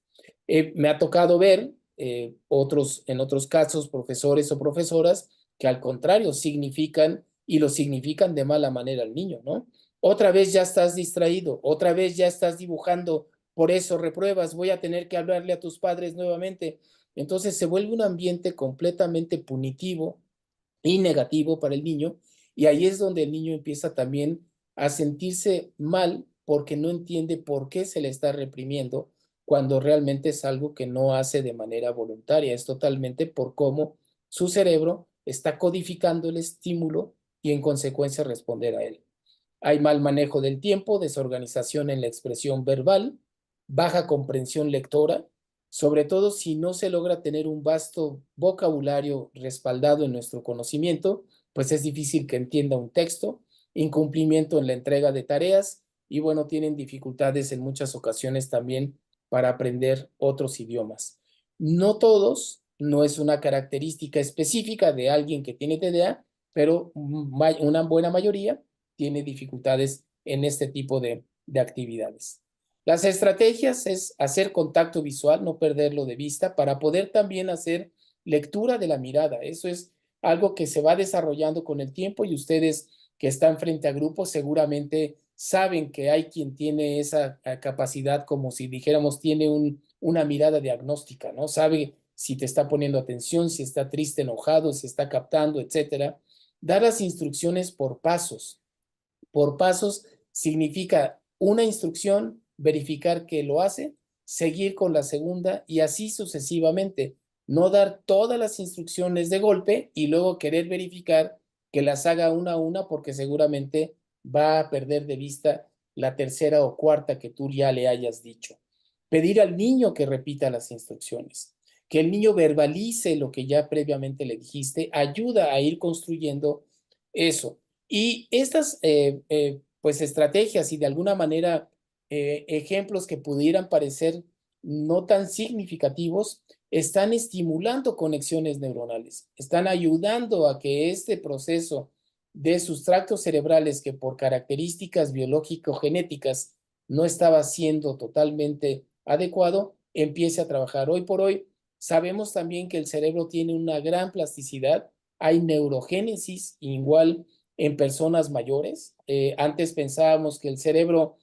Me ha tocado ver en otros casos, profesores o profesoras que al contrario significan y lo significan de mala manera al niño, ¿no? Otra vez ya estás distraído, otra vez ya estás dibujando, por eso repruebas, voy a tener que hablarle a tus padres nuevamente. Entonces se vuelve un ambiente completamente punitivo y negativo para el niño, y ahí es donde el niño empieza también a sentirse mal porque no entiende por qué se le está reprimiendo cuando realmente es algo que no hace de manera voluntaria, es totalmente por cómo su cerebro está codificando el estímulo y en consecuencia responder a él. Hay mal manejo del tiempo, desorganización en la expresión verbal, baja comprensión lectora, sobre todo si no se logra tener un vasto vocabulario respaldado en nuestro conocimiento, pues es difícil que entienda un texto, incumplimiento en la entrega de tareas y bueno, tienen dificultades en muchas ocasiones también para aprender otros idiomas. No todos, no es una característica específica de alguien que tiene TDA, pero una buena mayoría tiene dificultades en este tipo de actividades. Las estrategias es hacer contacto visual, no perderlo de vista, para poder también hacer lectura de la mirada. Eso es algo que se va desarrollando con el tiempo y ustedes que están frente a grupos seguramente saben que hay quien tiene esa capacidad, como si dijéramos, tiene una mirada diagnóstica, ¿no? Sabe si te está poniendo atención, si está triste, enojado, si está captando, etcétera. Dar las instrucciones por pasos. Por pasos significa una instrucción, verificar que lo hace, seguir con la segunda y así sucesivamente. no dar todas las instrucciones de golpe y luego querer verificar que las haga una a una porque seguramente va a perder de vista la tercera o cuarta que tú ya le hayas dicho. Pedir al niño que repita las instrucciones, que el niño verbalice lo que ya previamente le dijiste, ayuda a ir construyendo eso. Y estas pues estrategias y de alguna manera ejemplos que pudieran parecer no tan significativos, están estimulando conexiones neuronales, están ayudando a que este proceso de sustractos cerebrales que por características biológico-genéticas no estaba siendo totalmente adecuado, empiece a trabajar. Hoy por hoy sabemos también que el cerebro tiene una gran plasticidad, hay neurogénesis igual en personas mayores. Antes pensábamos que el cerebro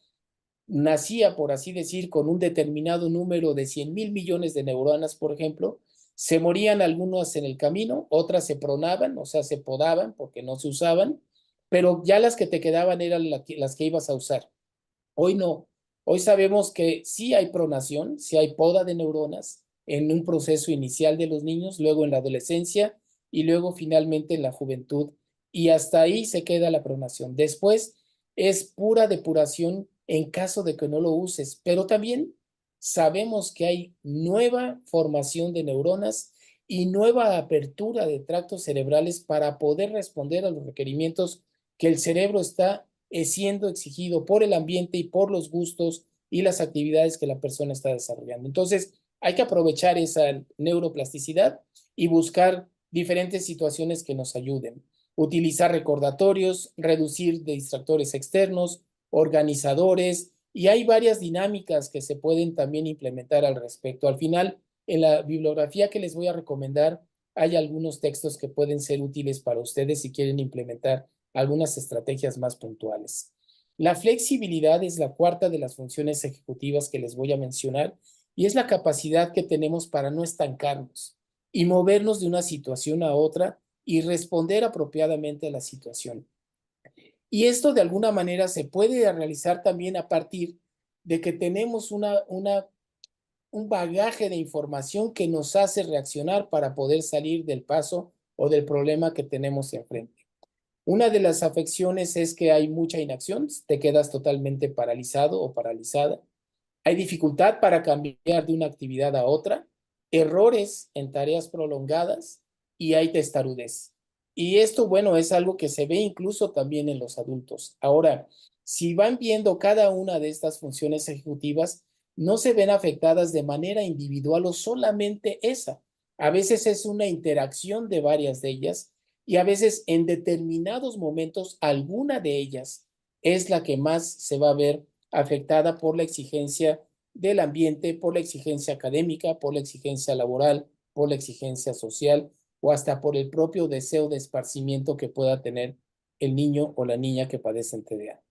nacía, por así decir, con un determinado número de 100,000 millones de neuronas, por ejemplo, se morían algunas en el camino, otras se pronaban, o sea, se podaban porque no se usaban, pero ya las que te quedaban eran las que ibas a usar. Hoy no. Hoy sabemos que sí hay pronación, sí hay poda de neuronas en un proceso inicial de los niños, luego en la adolescencia y luego finalmente en la juventud. Y hasta ahí se queda la pronación. Después es pura depuración en caso de que no lo uses, pero también sabemos que hay nueva formación de neuronas y nueva apertura de tractos cerebrales para poder responder a los requerimientos que el cerebro está siendo exigido por el ambiente y por los gustos y las actividades que la persona está desarrollando. Entonces, hay que aprovechar esa neuroplasticidad y buscar diferentes situaciones que nos ayuden. Utilizar recordatorios, reducir distractores externos, organizadores, y hay varias dinámicas que se pueden también implementar al respecto. Al final, en la bibliografía que les voy a recomendar, hay algunos textos que pueden ser útiles para ustedes si quieren implementar algunas estrategias más puntuales. La flexibilidad es la cuarta de las funciones ejecutivas que les voy a mencionar y es la capacidad que tenemos para no estancarnos y movernos de una situación a otra y responder apropiadamente a la situación. Y esto de alguna manera se puede realizar también a partir de que tenemos un bagaje de información que nos hace reaccionar para poder salir del paso o del problema que tenemos enfrente. Una de las afecciones es que hay mucha inacción, te quedas totalmente paralizado o paralizada. Hay dificultad para cambiar de una actividad a otra, errores en tareas prolongadas y hay testarudez. Y esto, bueno, es algo que se ve incluso también en los adultos. Ahora, si van viendo cada una de estas funciones ejecutivas, no se ven afectadas de manera individual o solamente esa. A veces es una interacción de varias de ellas y a veces en determinados momentos alguna de ellas es la que más se va a ver afectada por la exigencia del ambiente, por la exigencia académica, por la exigencia laboral, por la exigencia social o hasta por el propio deseo de esparcimiento que pueda tener el niño o la niña que padecen TDA.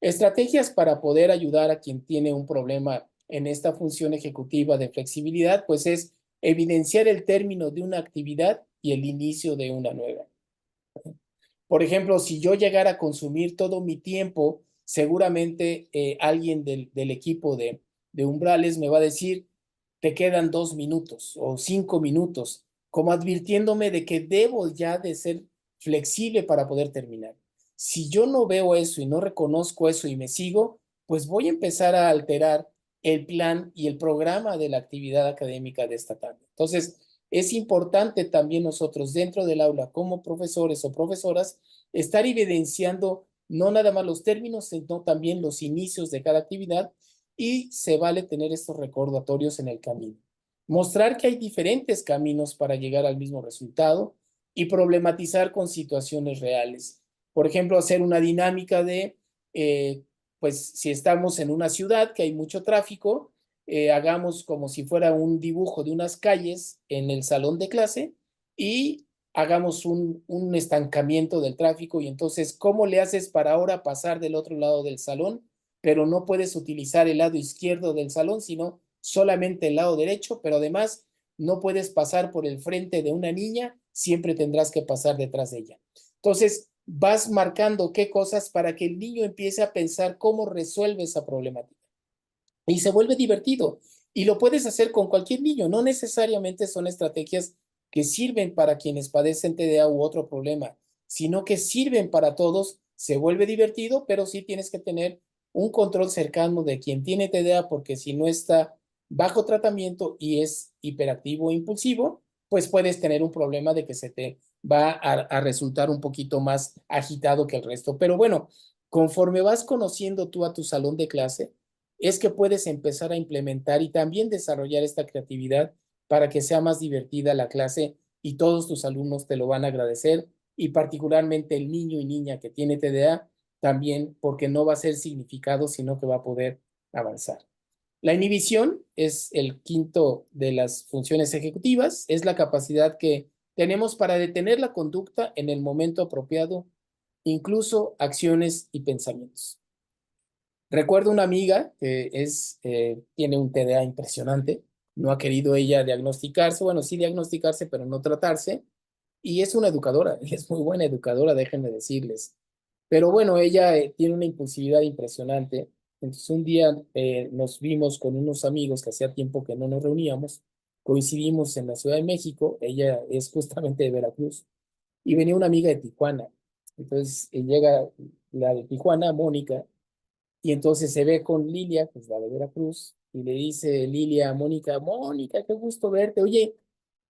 Estrategias para poder ayudar a quien tiene un problema en esta función ejecutiva de flexibilidad, pues es evidenciar el término de una actividad y el inicio de una nueva. Por ejemplo, si yo llegara a consumir todo mi tiempo, seguramente alguien del equipo de umbrales me va a decir, te quedan 2 minutos o 5 minutos, como advirtiéndome de que debo ya de ser flexible para poder terminar. Si yo no veo eso y no reconozco eso y me sigo, pues voy a empezar a alterar el plan y el programa de la actividad académica de esta tarde. Entonces, es importante también nosotros dentro del aula como profesores o profesoras estar evidenciando no nada más los términos, sino también los inicios de cada actividad y se vale tener estos recordatorios en el camino. Mostrar que hay diferentes caminos para llegar al mismo resultado y problematizar con situaciones reales. Por ejemplo, hacer una dinámica de, pues si estamos en una ciudad que hay mucho tráfico, hagamos como si fuera un dibujo de unas calles en el salón de clase y hagamos un estancamiento del tráfico y entonces, ¿cómo le haces para ahora pasar del otro lado del salón? Pero no puedes utilizar el lado izquierdo del salón, sino solamente el lado derecho, pero además no puedes pasar por el frente de una niña, siempre tendrás que pasar detrás de ella. Entonces, vas marcando qué cosas para que el niño empiece a pensar cómo resuelve esa problemática. Y se vuelve divertido. Y lo puedes hacer con cualquier niño, no necesariamente son estrategias que sirven para quienes padecen TDA u otro problema, sino que sirven para todos. Se vuelve divertido, pero sí tienes que tener un control cercano de quien tiene TDA, porque si no está bajo tratamiento y es hiperactivo o impulsivo, pues puedes tener un problema de que se te va a resultar un poquito más agitado que el resto. Pero bueno, conforme vas conociendo tú a tu salón de clase, es que puedes empezar a implementar y también desarrollar esta creatividad para que sea más divertida la clase y todos tus alumnos te lo van a agradecer, y particularmente el niño y niña que tiene TDA también, porque no va a ser significado, sino que va a poder avanzar. La inhibición es el quinto de las funciones ejecutivas, es la capacidad que tenemos para detener la conducta en el momento apropiado, incluso acciones y pensamientos. Recuerdo una amiga que tiene un TDA impresionante, no ha querido ella diagnosticarse, bueno, sí diagnosticarse, pero no tratarse, y es una educadora, es muy buena educadora, déjenme decirles. Pero bueno, ella tiene una impulsividad impresionante. Entonces un día nos vimos con unos amigos que hacía tiempo que no nos reuníamos, coincidimos en la Ciudad de México, ella es justamente de Veracruz, y venía una amiga de Tijuana. Entonces llega la de Tijuana, Mónica, y entonces se ve con Lilia, pues la de Veracruz, y le dice Lilia a Mónica, Mónica, qué gusto verte, oye,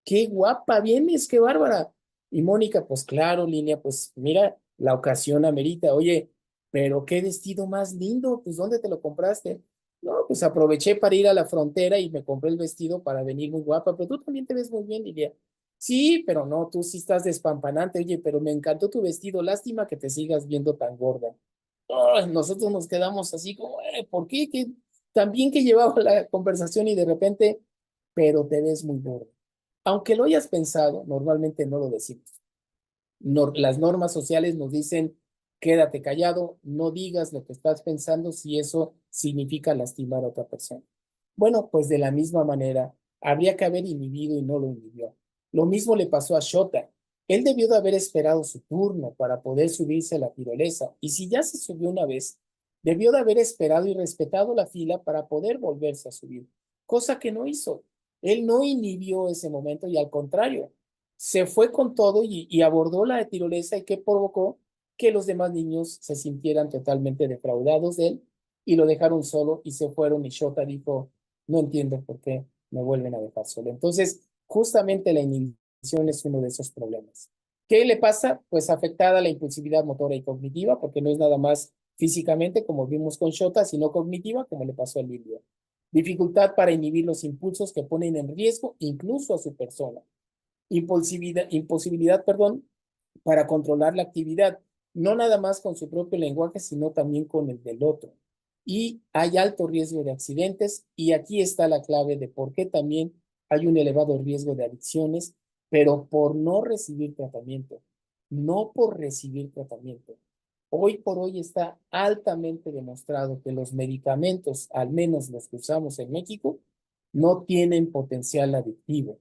qué guapa vienes, qué bárbara. Y Mónica, pues claro, Lilia, pues mira, la ocasión amerita, oye, pero qué vestido más lindo, pues ¿dónde te lo compraste? No, pues aproveché para ir a la frontera y me compré el vestido para venir muy guapa, pero tú también te ves muy bien, Lilia. Sí, pero no, tú sí estás despampanante, oye, pero me encantó tu vestido, lástima que te sigas viendo tan gorda. Ay, nosotros nos quedamos así como, ¿por qué? Que también que llevaba la conversación y de repente, pero te ves muy gorda. Aunque lo hayas pensado, normalmente no lo decimos. Las normas sociales nos dicen, quédate callado, no digas lo que estás pensando si eso significa lastimar a otra persona. Bueno, pues de la misma manera, habría que haber inhibido y no lo inhibió. Lo mismo le pasó a Shota. Él debió de haber esperado su turno para poder subirse a la tirolesa, y si ya se subió una vez, debió de haber esperado y respetado la fila para poder volverse a subir, cosa que no hizo. Él no inhibió ese momento y al contrario, se fue con todo y abordó la tirolesa, y que provocó que los demás niños se sintieran totalmente defraudados de él y lo dejaron solo y se fueron, y Shota dijo, no entiendo por qué me vuelven a dejar solo. Entonces, justamente la inhibición es uno de esos problemas. ¿Qué le pasa? Pues afectada la impulsividad motora y cognitiva, porque no es nada más físicamente, como vimos con Shota, sino cognitiva, como le pasó a Lilia. Dificultad para inhibir los impulsos que ponen en riesgo incluso a su persona. Imposibilidad, perdón, para controlar la actividad, no nada más con su propio lenguaje, sino también con el del otro. Y hay alto riesgo de accidentes, y aquí está la clave de por qué también hay un elevado riesgo de adicciones, pero por no recibir tratamiento, no por recibir tratamiento. Hoy por hoy está altamente demostrado que los medicamentos, al menos los que usamos en México, no tienen potencial adictivo.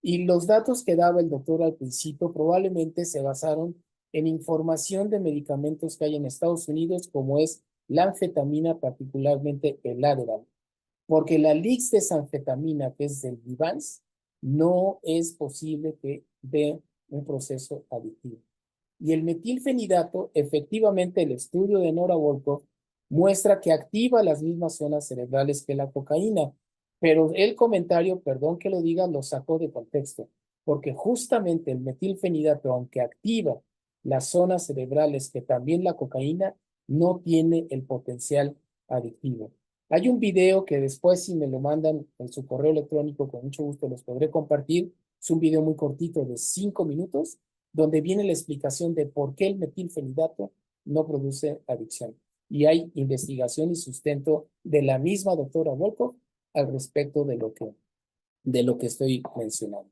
Y los datos que daba el doctor al principio probablemente se basaron en información de medicamentos que hay en Estados Unidos, como es la anfetamina, particularmente el Adderall. Porque la lisdexanfetamina, que es del Vyvanse, no es posible que dé un proceso adictivo. Y el metilfenidato, efectivamente, el estudio de Nora Volkow muestra que activa las mismas zonas cerebrales que la cocaína, pero el comentario, perdón que lo diga, lo sacó de contexto, porque justamente el metilfenidato, aunque activa las zonas cerebrales que también la cocaína, no tiene el potencial adictivo. Hay un video que después, si me lo mandan en su correo electrónico, con mucho gusto los podré compartir. Es un video muy cortito de 5 minutos, donde viene la explicación de por qué el metilfenidato no produce adicción. Y hay investigación y sustento de la misma doctora Volkow al respecto de lo que estoy mencionando.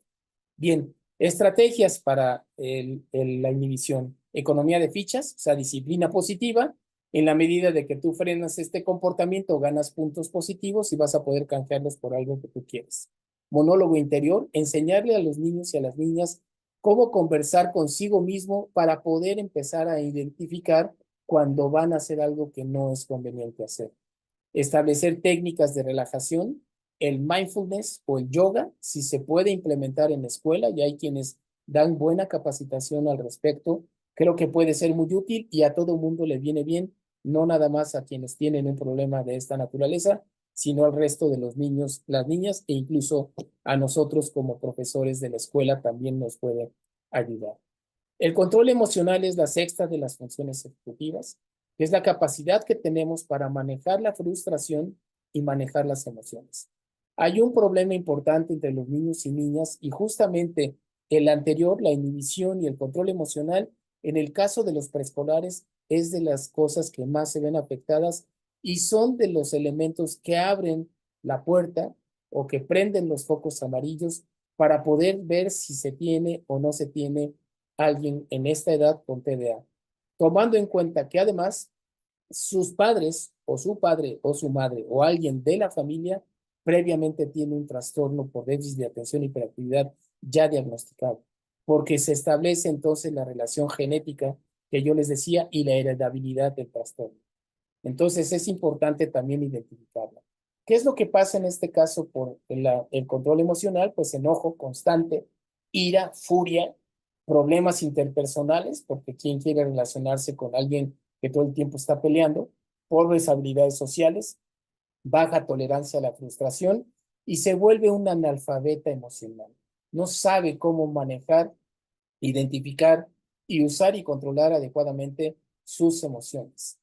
Bien, estrategias para la inhibición. Economía de fichas, o sea, disciplina positiva. En la medida de que tú frenas este comportamiento, ganas puntos positivos y vas a poder canjearlos por algo que tú quieres. Monólogo interior, enseñarle a los niños y a las niñas cómo conversar consigo mismo para poder empezar a identificar cuando van a hacer algo que no es conveniente hacer. Establecer técnicas de relajación el mindfulness o el yoga, si se puede implementar en la escuela, y hay quienes dan buena capacitación al respecto, creo que puede ser muy útil y a todo mundo le viene bien, no nada más a quienes tienen un problema de esta naturaleza, sino al resto de los niños, las niñas e incluso a nosotros como profesores de la escuela también nos puede ayudar. El control emocional es la sexta de las funciones ejecutivas, que es la capacidad que tenemos para manejar la frustración y manejar las emociones. Hay un problema importante entre los niños y niñas y justamente el anterior, la inhibición y el control emocional, en el caso de los preescolares, es de las cosas que más se ven afectadas y son de los elementos que abren la puerta o que prenden los focos amarillos para poder ver si se tiene o no se tiene alguien en esta edad con TDA, tomando en cuenta que además sus padres o su padre o su madre o alguien de la familia previamente tiene un trastorno por déficit de atención y hiperactividad ya diagnosticado, porque se establece entonces la relación genética que yo les decía y la heredabilidad del trastorno. Entonces es importante también identificarla. ¿Qué es lo que pasa en este caso por el control emocional? Pues enojo constante, ira, furia, problemas interpersonales, porque quién quiere relacionarse con alguien que todo el tiempo está peleando, pobres habilidades sociales, baja tolerancia a la frustración y se vuelve un analfabeta emocional. No sabe cómo manejar, identificar y usar y controlar adecuadamente sus emociones.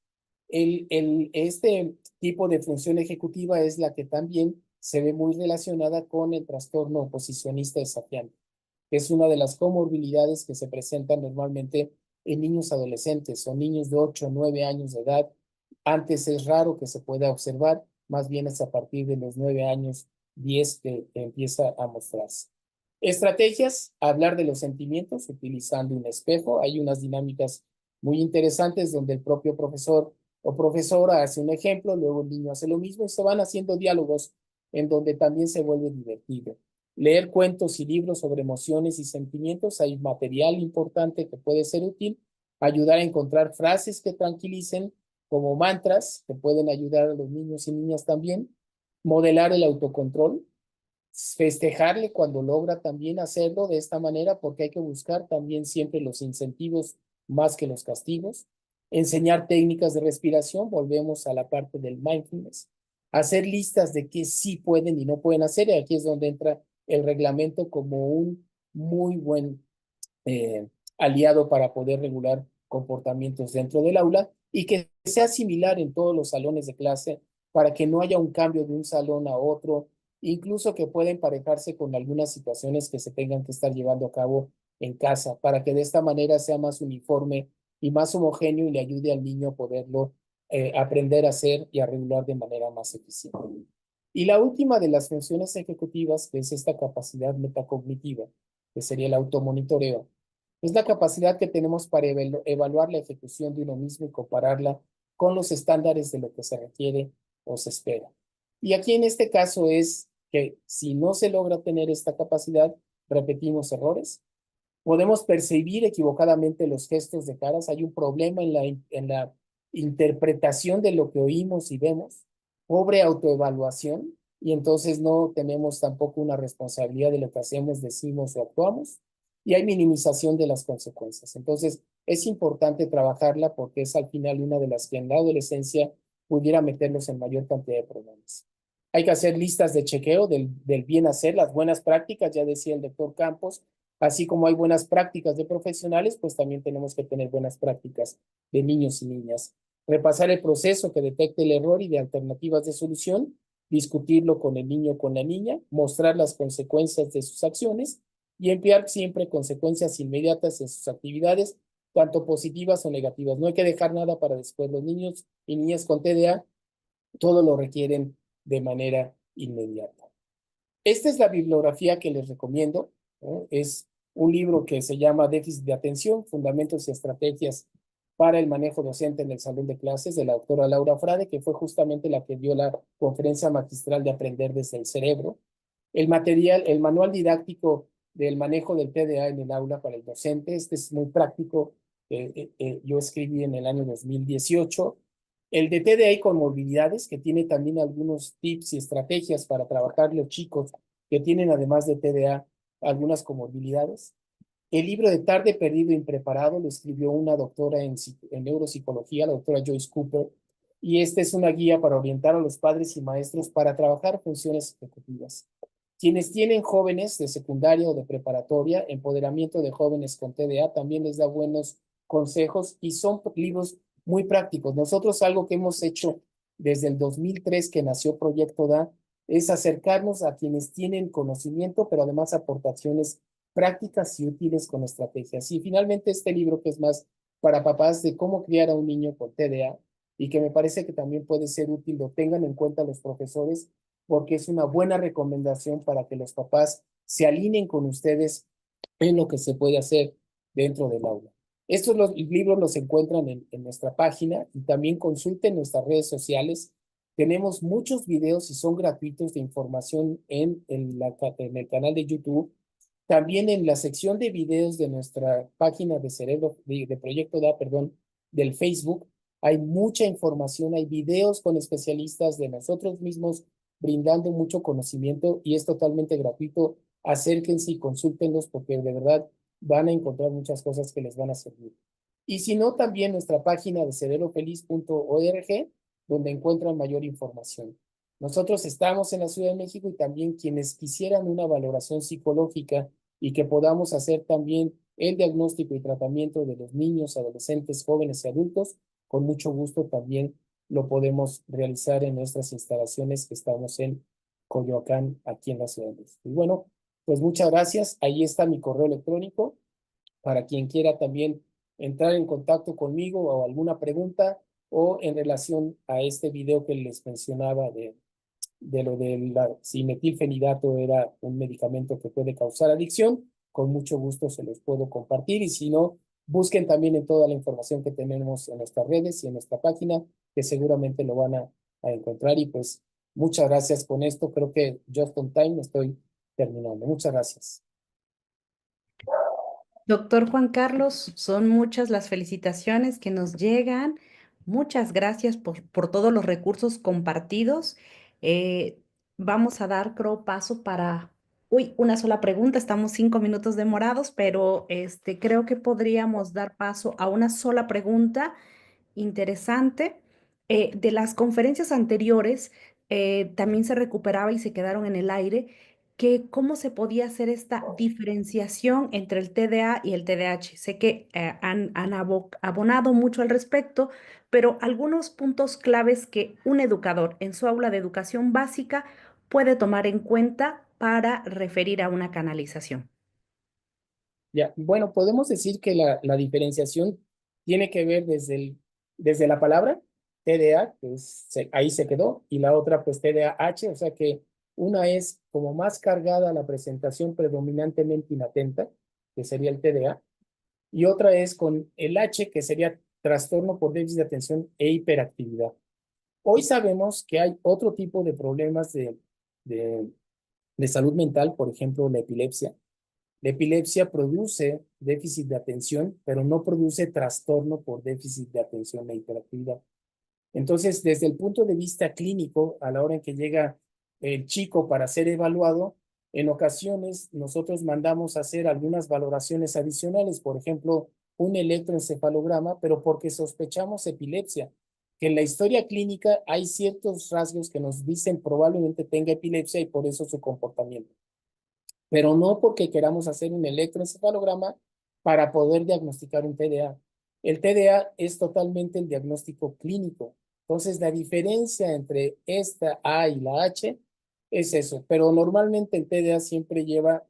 Este tipo de función ejecutiva es la que también se ve muy relacionada con el trastorno oposicionista desafiante, que es una de las comorbilidades que se presentan normalmente en niños adolescentes o niños de 8 o 9 años de edad. Antes es raro que se pueda observar, más bien es a partir de los 9 años, 10 que empieza a mostrarse. Estrategias, hablar de los sentimientos utilizando un espejo. Hay unas dinámicas muy interesantes donde el propio profesor o profesora hace un ejemplo, luego el niño hace lo mismo y se van haciendo diálogos en donde también se vuelve divertido. Leer cuentos y libros sobre emociones y sentimientos, hay material importante que puede ser útil. Ayudar a encontrar frases que tranquilicen, como mantras, que pueden ayudar a los niños y niñas también. Modelar el autocontrol, festejarle cuando logra también hacerlo de esta manera, porque hay que buscar también siempre los incentivos más que los castigos. Enseñar técnicas de respiración, volvemos a la parte del mindfulness. Hacer listas de qué sí pueden y no pueden hacer, y aquí es donde entra el reglamento como un muy buen aliado para poder regular comportamientos dentro del aula y que sea similar en todos los salones de clase para que no haya un cambio de un salón a otro, incluso que pueda emparejarse con algunas situaciones que se tengan que estar llevando a cabo en casa, para que de esta manera sea más uniforme y más homogéneo y le ayude al niño a poderlo aprender a hacer y a regular de manera más eficiente. Y la última de las funciones ejecutivas, que es esta capacidad metacognitiva, que sería el automonitoreo, es la capacidad que tenemos para evaluar la ejecución de uno mismo y compararla con los estándares de lo que se requiere o se espera. Y aquí en este caso es que si no se logra tener esta capacidad, repetimos errores. Podemos percibir equivocadamente los gestos de caras. Hay un problema en la interpretación de lo que oímos y vemos. Pobre autoevaluación. Y entonces no tenemos tampoco una responsabilidad de lo que hacemos, decimos o actuamos. Y hay minimización de las consecuencias. Entonces es importante trabajarla porque es al final una de las que en la adolescencia pudiera meterlos en mayor cantidad de problemas. Hay que hacer listas de chequeo del bien hacer, las buenas prácticas, ya decía el doctor Campos, así como hay buenas prácticas de profesionales, pues también tenemos que tener buenas prácticas de niños y niñas. Repasar el proceso que detecte el error y de alternativas de solución, discutirlo con el niño o con la niña, mostrar las consecuencias de sus acciones y emplear siempre consecuencias inmediatas en sus actividades, tanto positivas o negativas. No hay que dejar nada para después. Los niños y niñas con TDA todo lo requieren de manera inmediata. Esta es la bibliografía que les recomiendo, ¿no? Es un libro que se llama Déficit de Atención, Fundamentos y Estrategias para el Manejo Docente en el Salón de Clases, de la doctora Laura Frade, que fue justamente la que dio la conferencia magistral de Aprender desde el Cerebro. El manual didáctico del manejo del TDA en el aula para el docente, este es muy práctico, yo escribí en el año 2018. El de TDA y comorbilidades, que tiene también algunos tips y estrategias para trabajar los chicos que tienen, además de TDA, algunas comorbilidades. El libro de Tarde, Perdido, Impreparado lo escribió una doctora en neuropsicología, la doctora Joyce Cooper, y esta es una guía para orientar a los padres y maestros para trabajar funciones ejecutivas. Quienes tienen jóvenes de secundaria o de preparatoria, empoderamiento de jóvenes con TDA, también les da buenos consejos y son libros muy prácticos. Nosotros algo que hemos hecho desde el 2003 que nació Proyecto DA es acercarnos a quienes tienen conocimiento, pero además aportaciones prácticas y útiles con estrategias. Y finalmente este libro que es más para papás de cómo criar a un niño con TDA y que me parece que también puede ser útil, lo tengan en cuenta los profesores, porque es una buena recomendación para que los papás se alineen con ustedes en lo que se puede hacer dentro del aula. Estos libros los encuentran en nuestra página y también consulten nuestras redes sociales. Tenemos muchos videos y son gratuitos de información en el canal de YouTube. También en la sección de videos de nuestra página de Proyecto DA, perdón, del Facebook, hay mucha información, hay videos con especialistas de nosotros mismos brindando mucho conocimiento y es totalmente gratuito. Acérquense y consúltenlos porque de verdad van a encontrar muchas cosas que les van a servir. Y si no, también nuestra página de cerebrofeliz.org, donde encuentran mayor información. Nosotros estamos en la Ciudad de México y también quienes quisieran una valoración psicológica y que podamos hacer también el diagnóstico y tratamiento de los niños, adolescentes, jóvenes y adultos, con mucho gusto también lo podemos realizar en nuestras instalaciones que estamos en Coyoacán, aquí en la Ciudad de México. Y bueno, pues muchas gracias. Ahí está mi correo electrónico para quien quiera también entrar en contacto conmigo o alguna pregunta o en relación a este video que les mencionaba de lo del si metilfenidato era un medicamento que puede causar adicción, con mucho gusto se los puedo compartir y si no, busquen también en toda la información que tenemos en nuestras redes y en nuestra página, que seguramente lo van a encontrar y pues muchas gracias con esto, creo que just on time estoy terminando. Muchas gracias. Doctor Juan Carlos, son muchas las felicitaciones que nos llegan. Muchas gracias por todos los recursos compartidos. Eh, Vamos a dar, creo, paso para, una sola pregunta. Estamos 5 minutos demorados, pero creo que podríamos dar paso a una sola pregunta interesante. De las conferencias anteriores, también se recuperaba y se quedaron en el aire que cómo se podía hacer esta diferenciación entre el TDA y el TDAH. Sé que han abonado mucho al respecto, pero algunos puntos claves que un educador en su aula de educación básica puede tomar en cuenta para referir a una canalización. Ya, bueno, podemos decir que la diferenciación tiene que ver desde la palabra TDA, que ahí se quedó, y la otra pues TDAH, o sea que una es como más cargada a la presentación predominantemente inatenta, que sería el TDA, y otra es con el H, que sería trastorno por déficit de atención e hiperactividad. Hoy sabemos que hay otro tipo de problemas de, de salud mental, por ejemplo, la epilepsia. La epilepsia produce déficit de atención, pero no produce trastorno por déficit de atención e hiperactividad. Entonces, desde el punto de vista clínico, a la hora en que llega el chico para ser evaluado, en ocasiones nosotros mandamos a hacer algunas valoraciones adicionales, por ejemplo, un electroencefalograma, pero porque sospechamos epilepsia, que en la historia clínica hay ciertos rasgos que nos dicen probablemente tenga epilepsia y por eso su comportamiento, pero no porque queramos hacer un electroencefalograma para poder diagnosticar un TDA. El TDA es totalmente el diagnóstico clínico. Entonces, la diferencia entre esta A y la H es eso, pero normalmente el TDA siempre lleva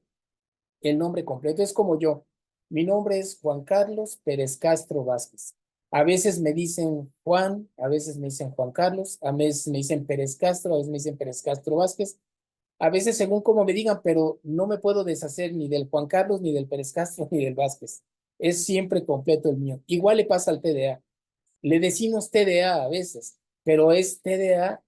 el nombre completo. Es como yo. Mi nombre es Juan Carlos Pérez Castro Vázquez. A veces me dicen Juan, a veces me dicen Juan Carlos, a veces me dicen Pérez Castro, a veces me dicen Pérez Castro Vázquez. A veces según como me digan, pero no me puedo deshacer ni del Juan Carlos, ni del Pérez Castro, ni del Vázquez. Es siempre completo el mío. Igual le pasa al TDA. Le decimos TDA a veces, pero es TDAH.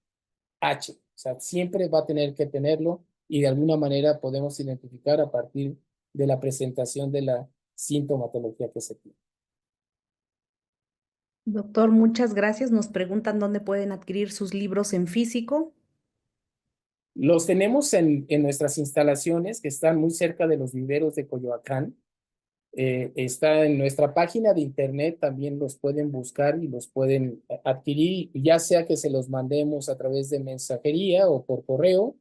O sea, siempre va a tener que tenerlo y de alguna manera podemos identificar a partir de la presentación de la sintomatología que se tiene. Doctor, muchas gracias. Nos preguntan dónde pueden adquirir sus libros en físico. Los tenemos en nuestras instalaciones que están muy cerca de los viveros de Coyoacán. Está en nuestra página de internet, también los pueden buscar y los pueden adquirir, ya sea que se los mandemos a través de mensajería o por correo,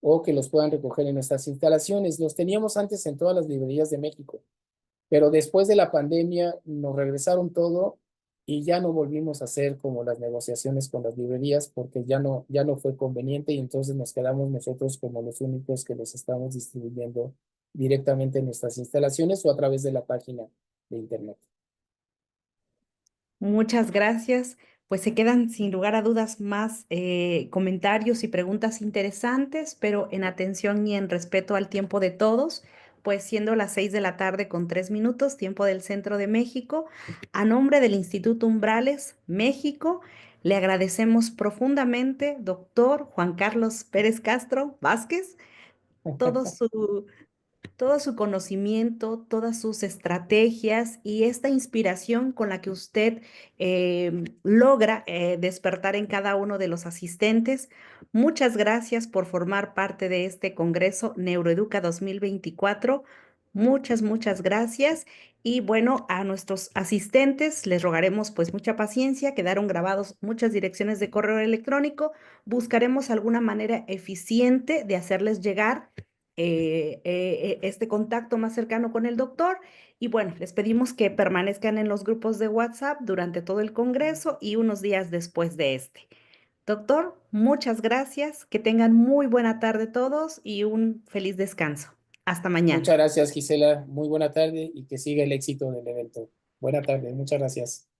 o que los puedan recoger en nuestras instalaciones. Los teníamos antes en todas las librerías de México, pero después de la pandemia nos regresaron todo y ya no volvimos a hacer como las negociaciones con las librerías porque ya no fue conveniente y entonces nos quedamos nosotros como los únicos que los estamos distribuyendo directamente en nuestras instalaciones o a través de la página de internet. Muchas gracias. Pues se quedan sin lugar a dudas más comentarios y preguntas interesantes, pero en atención y en respeto al tiempo de todos, pues siendo las 6 de la tarde con 3 minutos, tiempo del centro de México, a nombre del Instituto Umbrales México, le agradecemos profundamente, doctor Juan Carlos Pérez Castro Vázquez, todo su todo su conocimiento, todas sus estrategias y esta inspiración con la que usted logra despertar en cada uno de los asistentes. Muchas gracias por formar parte de este Congreso Neuroeduca 2024. Muchas gracias. Y bueno, a nuestros asistentes les rogaremos pues mucha paciencia. Quedaron grabados muchas direcciones de correo electrónico. Buscaremos alguna manera eficiente de hacerles llegar este contacto más cercano con el doctor. Y bueno, les pedimos que permanezcan en los grupos de WhatsApp durante todo el Congreso y unos días después de este. Doctor, muchas gracias. Que tengan muy buena tarde todos y un feliz descanso. Hasta mañana. Muchas gracias, Gisela. Muy buena tarde y que siga el éxito del evento. Buena tarde, muchas gracias.